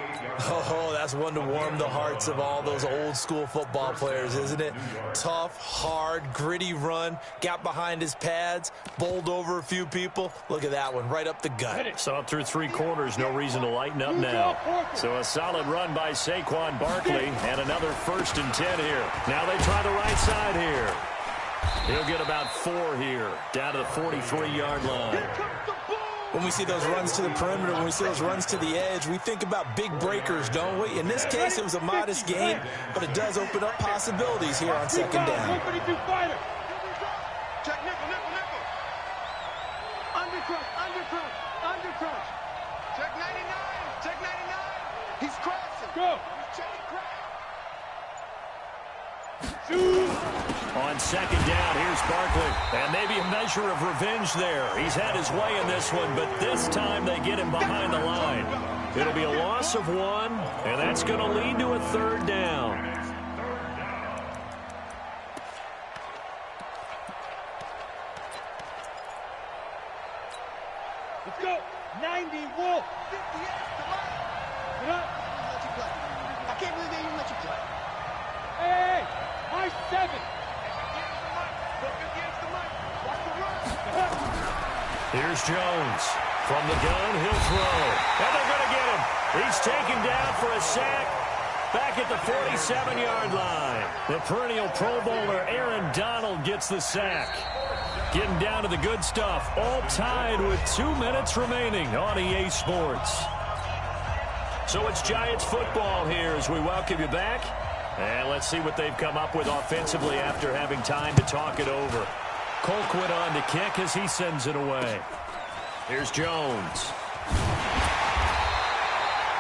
Oh, that's one to warm the hearts of all those old-school football players, isn't it? Tough, hard, gritty run, got behind his pads, bowled over a few people. Look at that one, right up the gut. Saw it through 3 quarters, no reason to lighten up now. So a solid run by Saquon Barkley, and another 1st and 10 here. Now they try the right side here. He'll get about 4 here, down to the 43-yard line. When we see those runs to the perimeter, when we see those runs to the edge, we think about big breakers, don't we? In this case, it was a modest gain, but it does open up possibilities here on 2nd down. Check nickel, nickel, nickel. Undercrunch, undercrunch, undercrunch. Check 99, check 99. He's crashing. Go. He's checking crash. On 2nd down, here's Barkley. And maybe a measure of revenge there. He's had his way in this one, but this time they get him behind the line. It'll be a loss of 1, and that's going to lead to a 3rd down. Let's go. 90, Wolf. 58, come on. Get up. Let you play. I can't believe they even let you play. Hey, high 7. Here's Jones. From the gun, he'll throw. And they're going to get him. He's taken down for a sack back at the 47-yard line. The perennial Pro Bowler Aaron Donald gets the sack. Getting down to the good stuff. All tied with 2 minutes remaining on EA Sports. So it's Giants football here as we welcome you back. And let's see what they've come up with offensively after having time to talk it over. Colquitt on to kick as he sends it away. Here's Jones.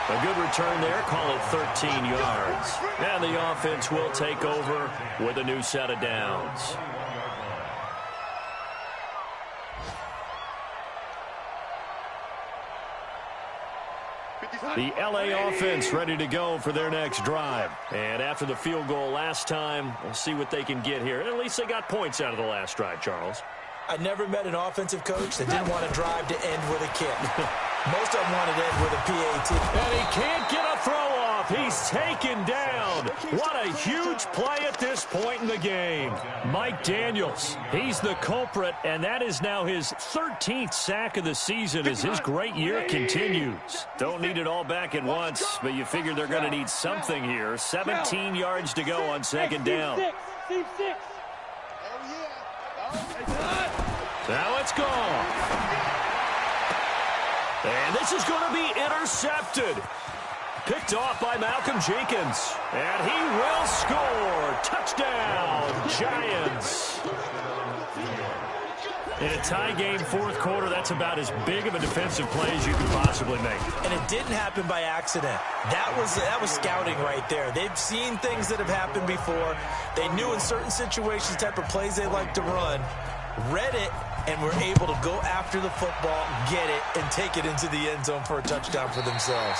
A good return there, call it 13 yards. And the offense will take over with a new set of downs. The LA offense ready to go for their next drive. And after the field goal last time, we'll see what they can get here. At least they got points out of the last drive, Charles. I never met an offensive coach that didn't want to drive to end with a kick. Most of them wanted to end with a PAT. And he can't get a throw off. He's taken down. What a huge play at this point in the game. Mike Daniels, he's the culprit, and that is now his 13th sack of the season as his great year continues. Don't need it all back at once, but you figure they're going to need something here. 17 yards to go on 2nd down. Team 6. Now it's gone. And this is going to be intercepted. Picked off by Malcolm Jenkins. And he will score. Touchdown, Giants. In a tie game, fourth quarter, that's about as big of a defensive play as you can possibly make. And it didn't happen by accident. That was scouting right there. They've seen things that have happened before. They knew in certain situations the type of plays they like to run, read it, and were able to go after the football, get it, and take it into the end zone for a touchdown for themselves.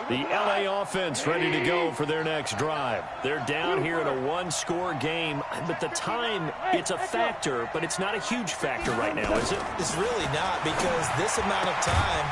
The LA offense ready to go for their next drive. They're down here in a one-score game, but the time, it's a factor, but it's not a huge factor right now, is it? It's really not, because this amount of time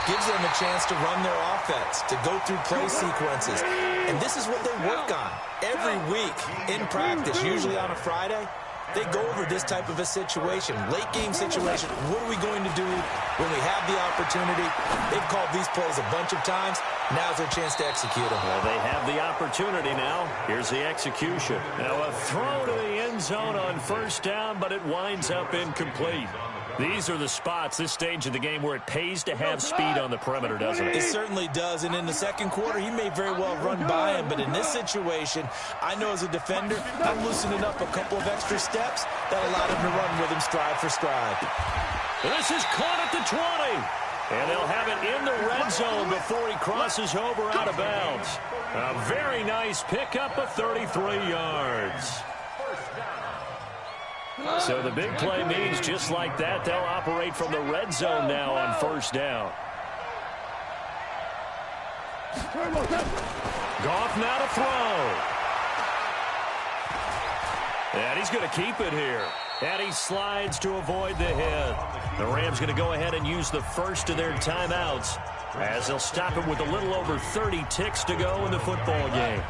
gives them a chance to run their offense, to go through play sequences. And this is what they work on every week in practice, usually on a Friday. They go over this type of a situation, late game situation. What are we going to do when we have the opportunity? They've called these plays a bunch of times. Now's their chance to execute them. Well, they have the opportunity now. Here's the execution. Now a throw to the end zone on first down, but it winds up incomplete. These are the spots, this stage of the game, where it pays to have speed on the perimeter, doesn't it? It certainly does, and in the second quarter, he may very well run by him, but in this situation, I know as a defender, I'm loosening up a couple of extra steps that allowed him to run with him stride for stride. This is caught at the 20, and they'll have it in the red zone before he crosses over out of bounds. A very nice pickup of 33 yards. So the big play means just like that, they'll operate from the red zone now on first down. Goff now to throw. And he's going to keep it here. And he slides to avoid the hit. The Rams going to go ahead and use the first of their timeouts as they'll stop him with a little over 30 ticks to go in the football game.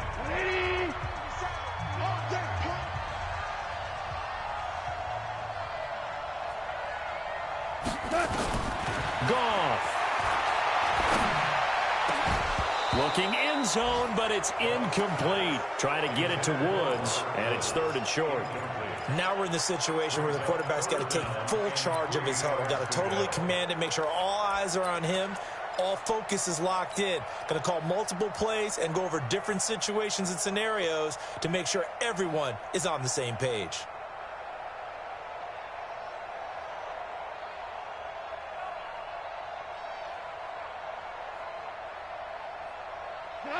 Goff. Looking end zone, but it's incomplete. Trying to get it to Woods, and it's third and short. Now we're in the situation where the quarterback's got to take full charge of his huddle. Got to totally command it, make sure all eyes are on him. All focus is locked in. Going to call multiple plays and go over different situations and scenarios to make sure everyone is on the same page.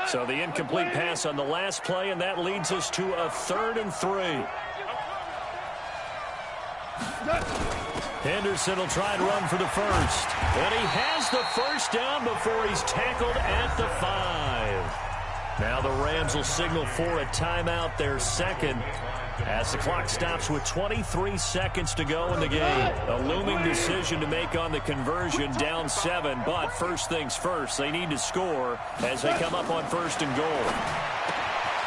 So the incomplete pass on the last play, and that leads us to a 3rd and 3. Henderson will try and run for the first. And he has the first down before he's tackled at the 5. Now the Rams will signal for a timeout, their second, as the clock stops with 23 seconds to go in the game. A looming decision to make on the conversion, down 7, but first things first, they need to score as they come up on 1st and goal.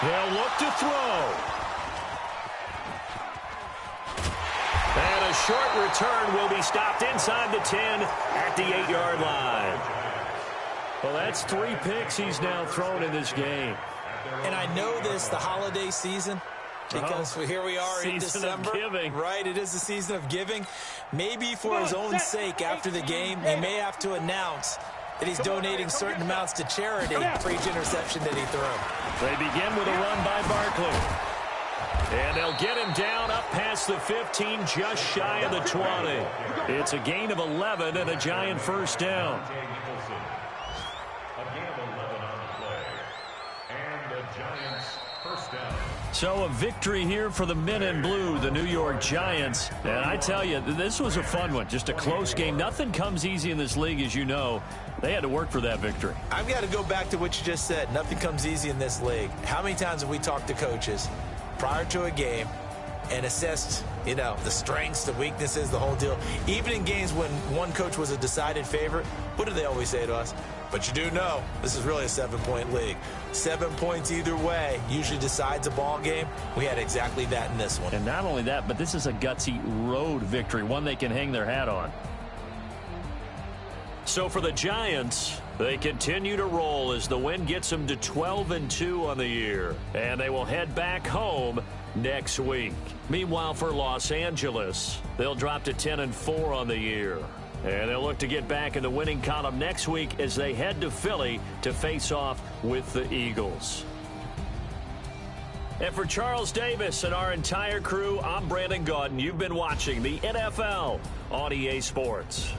They'll look to throw. And a short return will be stopped inside the 10 at the 8-yard line. Well, that's 3 picks he's now thrown in this game. And I know this, the holiday season, because here we are in December, right? It is the season of giving. Maybe for his own sake, after the game, he may have to announce that he's donating certain amounts to charity for each interception that he threw. They begin with a run by Barkley. And they'll get him down up past the 15, just shy of the 20. It's a gain of 11 and a Giant first down. So a victory here for the men in blue, the New York Giants. And I tell you, this was a fun one. Just a close game. Nothing comes easy in this league, as you know. They had to work for that victory. I've got to go back to what you just said. Nothing comes easy in this league. How many times have we talked to coaches prior to a game and assessed, the strengths, the weaknesses, the whole deal? Even in games when one coach was a decided favorite, what do they always say to us? But you do know this is really a 7-point league. 7 points either way usually decides a ball game. We had exactly that in this one. And not only that, but this is a gutsy road victory, one they can hang their hat on. So for the Giants, they continue to roll as the win gets them to 12-2 on the year. And they will head back home next week. Meanwhile, for Los Angeles, they'll drop to 10-4 on the year. And they'll look to get back in the winning column next week as they head to Philly to face off with the Eagles. And for Charles Davis and our entire crew, I'm Brandon Gaudin. You've been watching the NFL on EA Sports.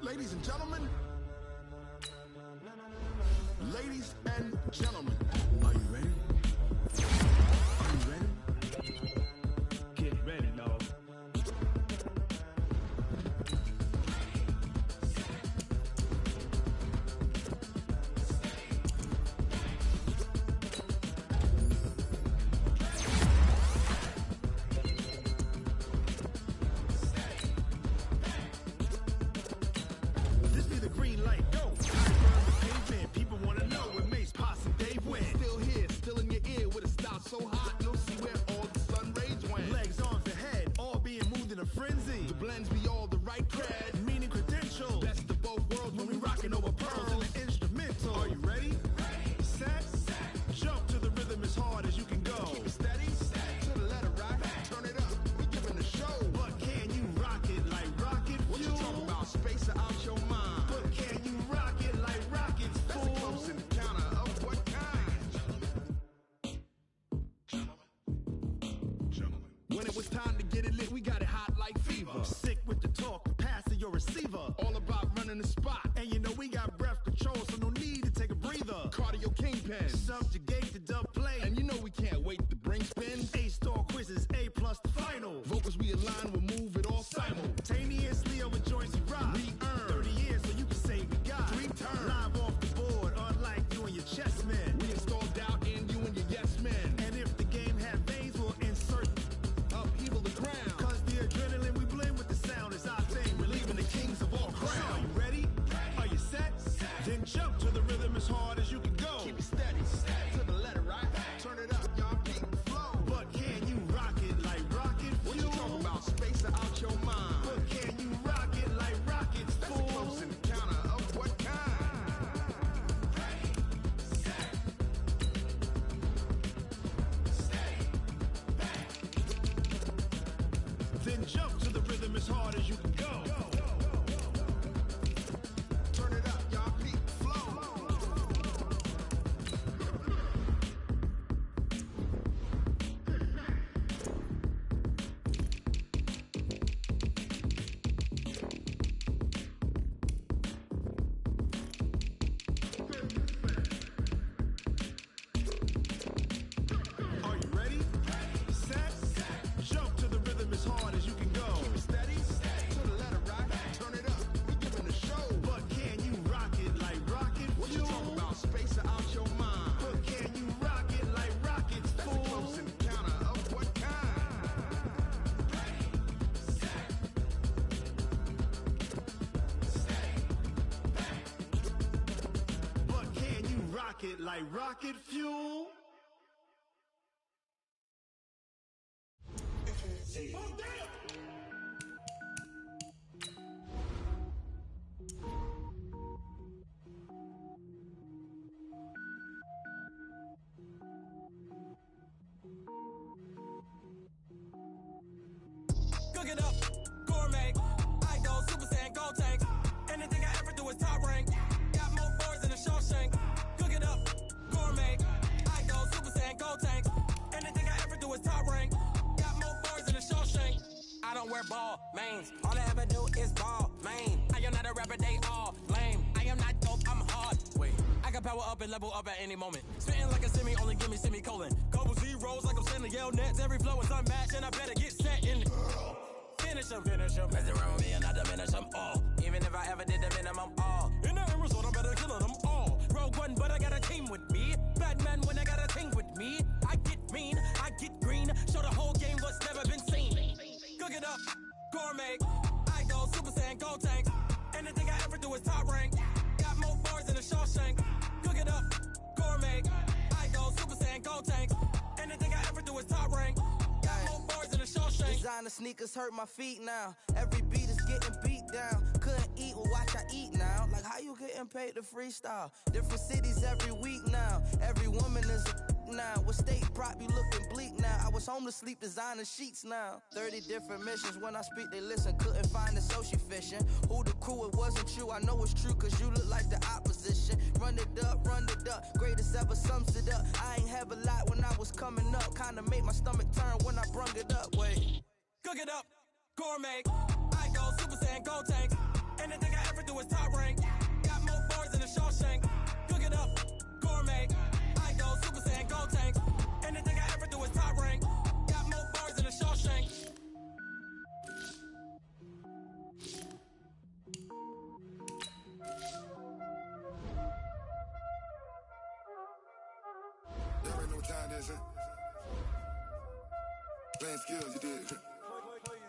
Ladies and gentlemen. Ladies and gentlemen. Are you ready? Are you ready? Get ready, y'all. This be the green light, go! Pavement, people wanna know where Mace, Posse, Dave went. Still here, still in your ear with a style so hot, you'll see where all the sun rays went. Legs, arms, and head, all being moved in a frenzy. The blends be all the right cred, meaning credentials. Best of both worlds when we rockin' over pearls in the instrumental. Are you ready? Set, jump to the rhythm as hard as you can go. Keep it steady, to the letter right, turn it up, we giving a show. But can you rock it like rocket fuel? What you talking about, space or out your mind? But can you rock it like rockets, fool? That's a close encounter of what kind? Gentlemen. When it was time to get it lit, we got it hot like fever. Sick with the talk, passing your receiver. All about running the spot. And you know we got breath control, so no need to take a breather. Cardio kingpin, subjugate the dub play. And you know we can't wait to bring spin. A-star quizzes, A+ the final. Vocals we align, we'll move it all simultaneously over joints we rock. We earn 30 years, so you can say we got 3 turns. Live off the board, unlike you and your chess men. We install doubt in you and your yes men. And if the game had veins, we'll insert upheaval the ground. Cause the adrenaline we blend with the sound is our thing. We're leaving the kings of all crowns. Are you ready? Are you set? Then jump to the rhythm as hard as you can go. Keep it steady, to the letter right. Turn it up, y'all keep the flow. But can you rock it like rocket fuel? What you talking about, space or out your mind? But can you rock it like rockets, fool? That's a close encounter of what kind? Then jump to the rhythm as hard as you can go. Turn it up, y'all keep the flow. Are you ready? Set, jump to the rhythm as hard as you can go. Keep it steady, to the letter right. Turn it up, we giving a show. But can you rock it like rocket fuel? What you talking about, space or out your mind? But can you rock it like rockets, fool? That's a close encounter of what kind? But can you rock it like rocket fuel? Cook it up, gourmet. I go Super Saiyan, gold tank. Anything I ever do is top rank. Got more boards than a Shawshank. Cook it up, gourmet. I go Super Saiyan, gold tank. Anything I ever do is top rank. Got more boards than a Shawshank. I don't wear ball mains. All I ever do is ball main. I am not a rapper, they all lame. I am not dope, I'm hard. Wait, I can power up and level up at any moment. Spitting like a semi, only give me semicolon. Couple zeros like I'm sending yell nets. Every flow is unmatched and I better get set in. Finish them. Mess around with me and I diminish them all. Even if I ever did the minimum all. In the end result, I better kill them all. Rogue One, but I got a team with me. Batman when I got a team with me. I get mean, I get green. Show the whole game what's never been seen. Cook it up, gourmet. I go Super Saiyan, gold tank. Anything I ever do is top rank. Got more bars than a Shawshank. Cook it up, gourmet. I go Super Saiyan, gold tank. Anything I ever do is top rank. Got more bars than a Shawshank. Designer sneakers hurt my feet now. Every beat is getting beat down. Couldn't eat, well watch I eat now. Like how you getting paid to freestyle? Different cities every week now. Every woman is a now. What state prop you looking bleak now? I was home to sleep designer sheets now. 30 different missions. When I speak they listen. Couldn't find it so she fishing. Who the crew, it wasn't you. I know it's true cause you look like the opposition. Run it up. Greatest ever sums it up. I ain't have a lot when I was coming up. Kinda made my stomach turn when I brung it up. Wait. Cook it up, gourmet. I go Super Saiyan, gold tank. Anything I ever do is top rank. Got more bars than a Shawshank. Cook it up, gourmet. I go Super Saiyan, gold tank. Anything I ever do is top rank. Got more bars than a Shawshank. You already know what time it is, huh? Playing skills, you did.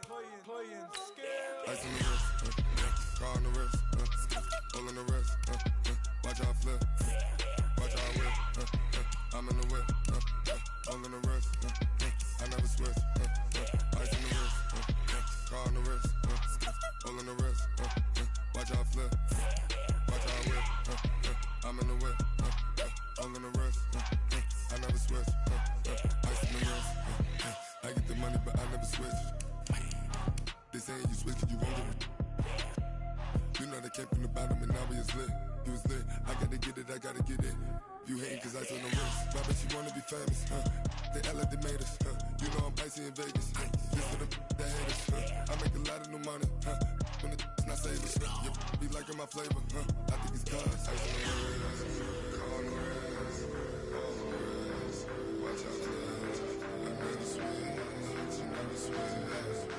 Playing skills. Ice on the wrist, car on the wrist, hole on the wrist, watch how I flip, watch how I whip, I'm in the whip, hole on the wrist, I never switch, ice on the wrist, car on the wrist, hole on the wrist, watch how I flip, watch how I whip, I'm in the whip, hole on the wrist, I never switch, ice on the wrist, I get the money but I never switch. They saying you switch 'cause you won't get it. You know they came from the bottom and now we is lit. You was lit, I gotta get it, I gotta get it. You hating 'cause ice on the wrist. Why bet you wanna be famous, They act like they made us, You know I'm icy in Vegas, This for the that hate us, I make a lot of new money, When the not savers, You be liking my flavor, I think it's cause ice on the wrist, on the wrist, watch out for this. I never switch, you never switch.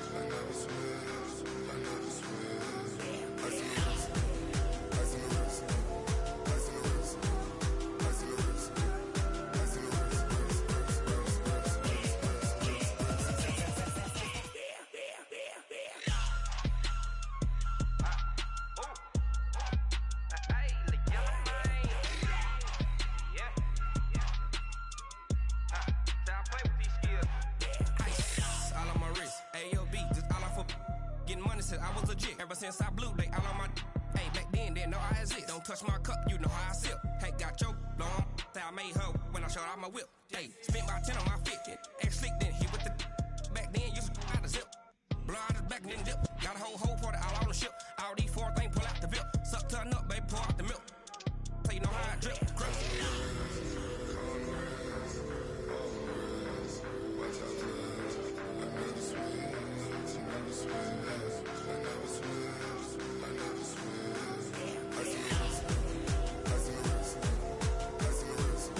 I never switch, I never switch. Ice on the wrist, ice on the wrist, ice on the wrist, ice on the wrist, ice on the wrist, Hey, the yellow man. Yeah. I play with these skills. Ice all on my wrist. AOB, just all off of getting money since I was legit. Ever since I blew, they all on my. Hey, back then, didn't know I exist. Don't touch my cup, you know how I sip. Hey, got your long. Say I made her when I showed out my whip. Hey, spent about 10 on my fit. Ex slick, then hit with the. Back then, used to out the zip. Blow out his back, then dip. Got a whole party all on the ship. All these four things pull out the VIP. Suck, turn up, baby, pour out the milk. So you know how I drip. Crush. watch out for this. I never switch, you never switch. I never switch, I never switch. Ice on the wrist, ice on the wrist, ice on the wrist,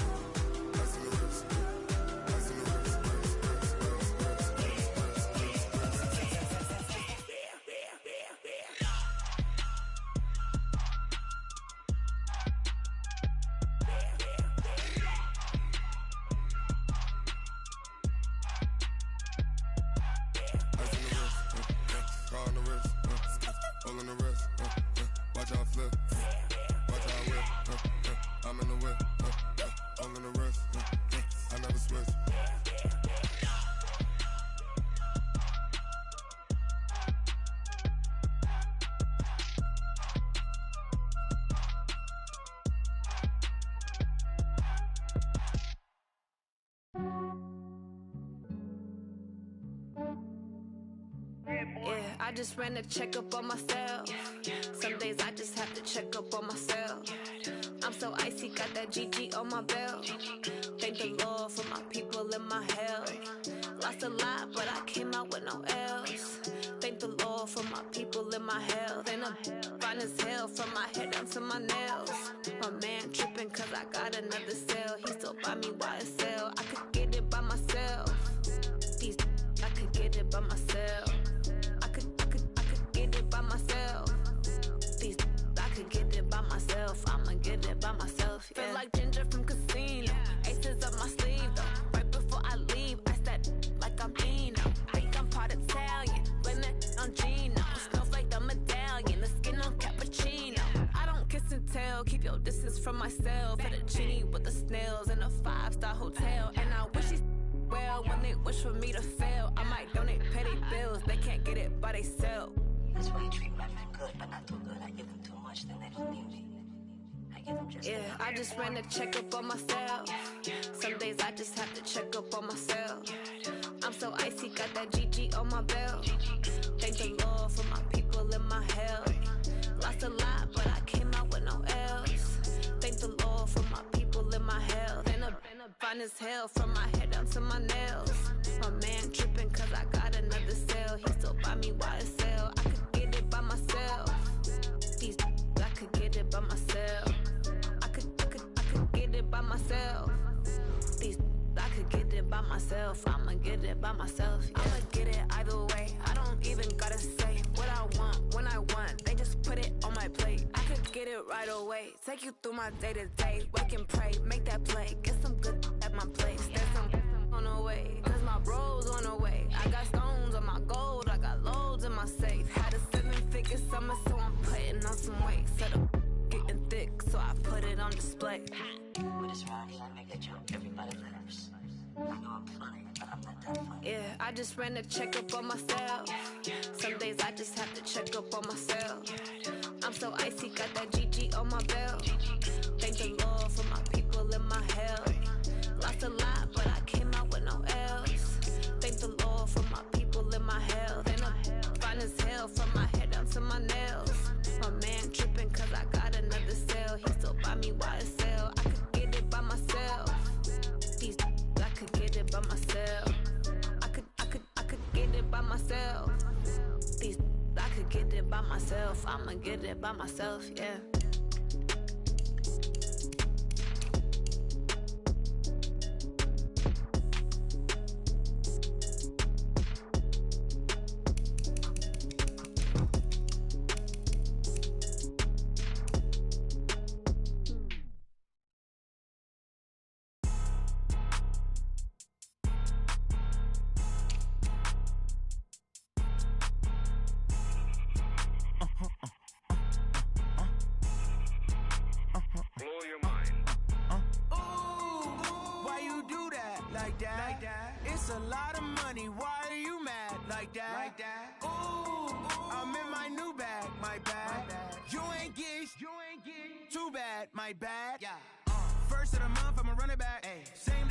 ice on the wrist, ice on the wrist. Car on the wrist, hole on the wrist, watch how I flip, watch how I whip, I'm in the whip, hole on the wrist, I never switch. Yeah, I just ran a checkup on myself. Some days I just have to check up on myself. I'm so icy, got that GG on my belt. Thank the Lord for my people and my health. Lost a lot, but I came out with no L's. Thank the Lord for my people and my health. And I'm fine as hell from my head down to my nails. My man tripping 'cause I got another cell. He still buy me YSL. I could get it by myself. These I could get it by myself. I could get it by myself. These I could get it by myself. I'ma get it by myself. Yeah. Feel like Ginger from Casino. Aces up my sleeve though. Right before I leave, I said like I'm Dino. Think I'm part Italian. Blame it on Gino. Snowflake the medallion. The skin on cappuccino. I don't kiss and tell. Keep your distance from myself. At a genie with the snails in a 5-star hotel. And I wish he's well when they wish for me to fail. I might donate, pay their bills. They can't get it by themselves. That's why you treat women good, but not too good. I give them too much, then they don't need me. I give them just Yeah, I just ran a checkup on myself. Some days I just have to check up on myself. I'm so icy, got that GG on my belt. Thank the Lord for my people and my health. Lost a lot, but I came out with no L's. Thank the Lord for my people and my health. And I'm fine as hell from my head down to my nails. My man tripping 'cause I got another cell. He still buy me YSL. I could get it by myself. These myself. I'ma get it by myself. Yeah. I'ma get it either way. I don't even gotta say what I want when I want. They just put it on my plate. I could get it right away. Take you through my day to day. Wake and pray, make that play. Get some good at my place. There's some on the way, cause my bros on the way. I got stones on my gold. I got loads in my safe. Had a 7-figure summer, so I'm putting on some weight. Set up getting thick, so I put it on display. With this ride, I make a jump. Everybody laughs. I know I'm funny, but I'm not that funny. Yeah, I just ran a checkup on myself. Some days I just have to check up on myself. I'm so icy, got that GG on my belt. Thank the Lord for my people in my health. Lost a lot, but I came out with no L's. Thank the Lord for my people in my health. And I'm fine as hell from my head down to my nails. My man tripping cause I got another cell. He still buy me YSL. I could get it by myself. I could get it by myself. I could get it by myself. I could get it by myself. I'ma get it by myself, yeah. It's a lot of money, why are you mad like that? Ooh, I'm in my new bag, my bad. You ain't get too bad, my bad. First of the month, I'ma run it back. Same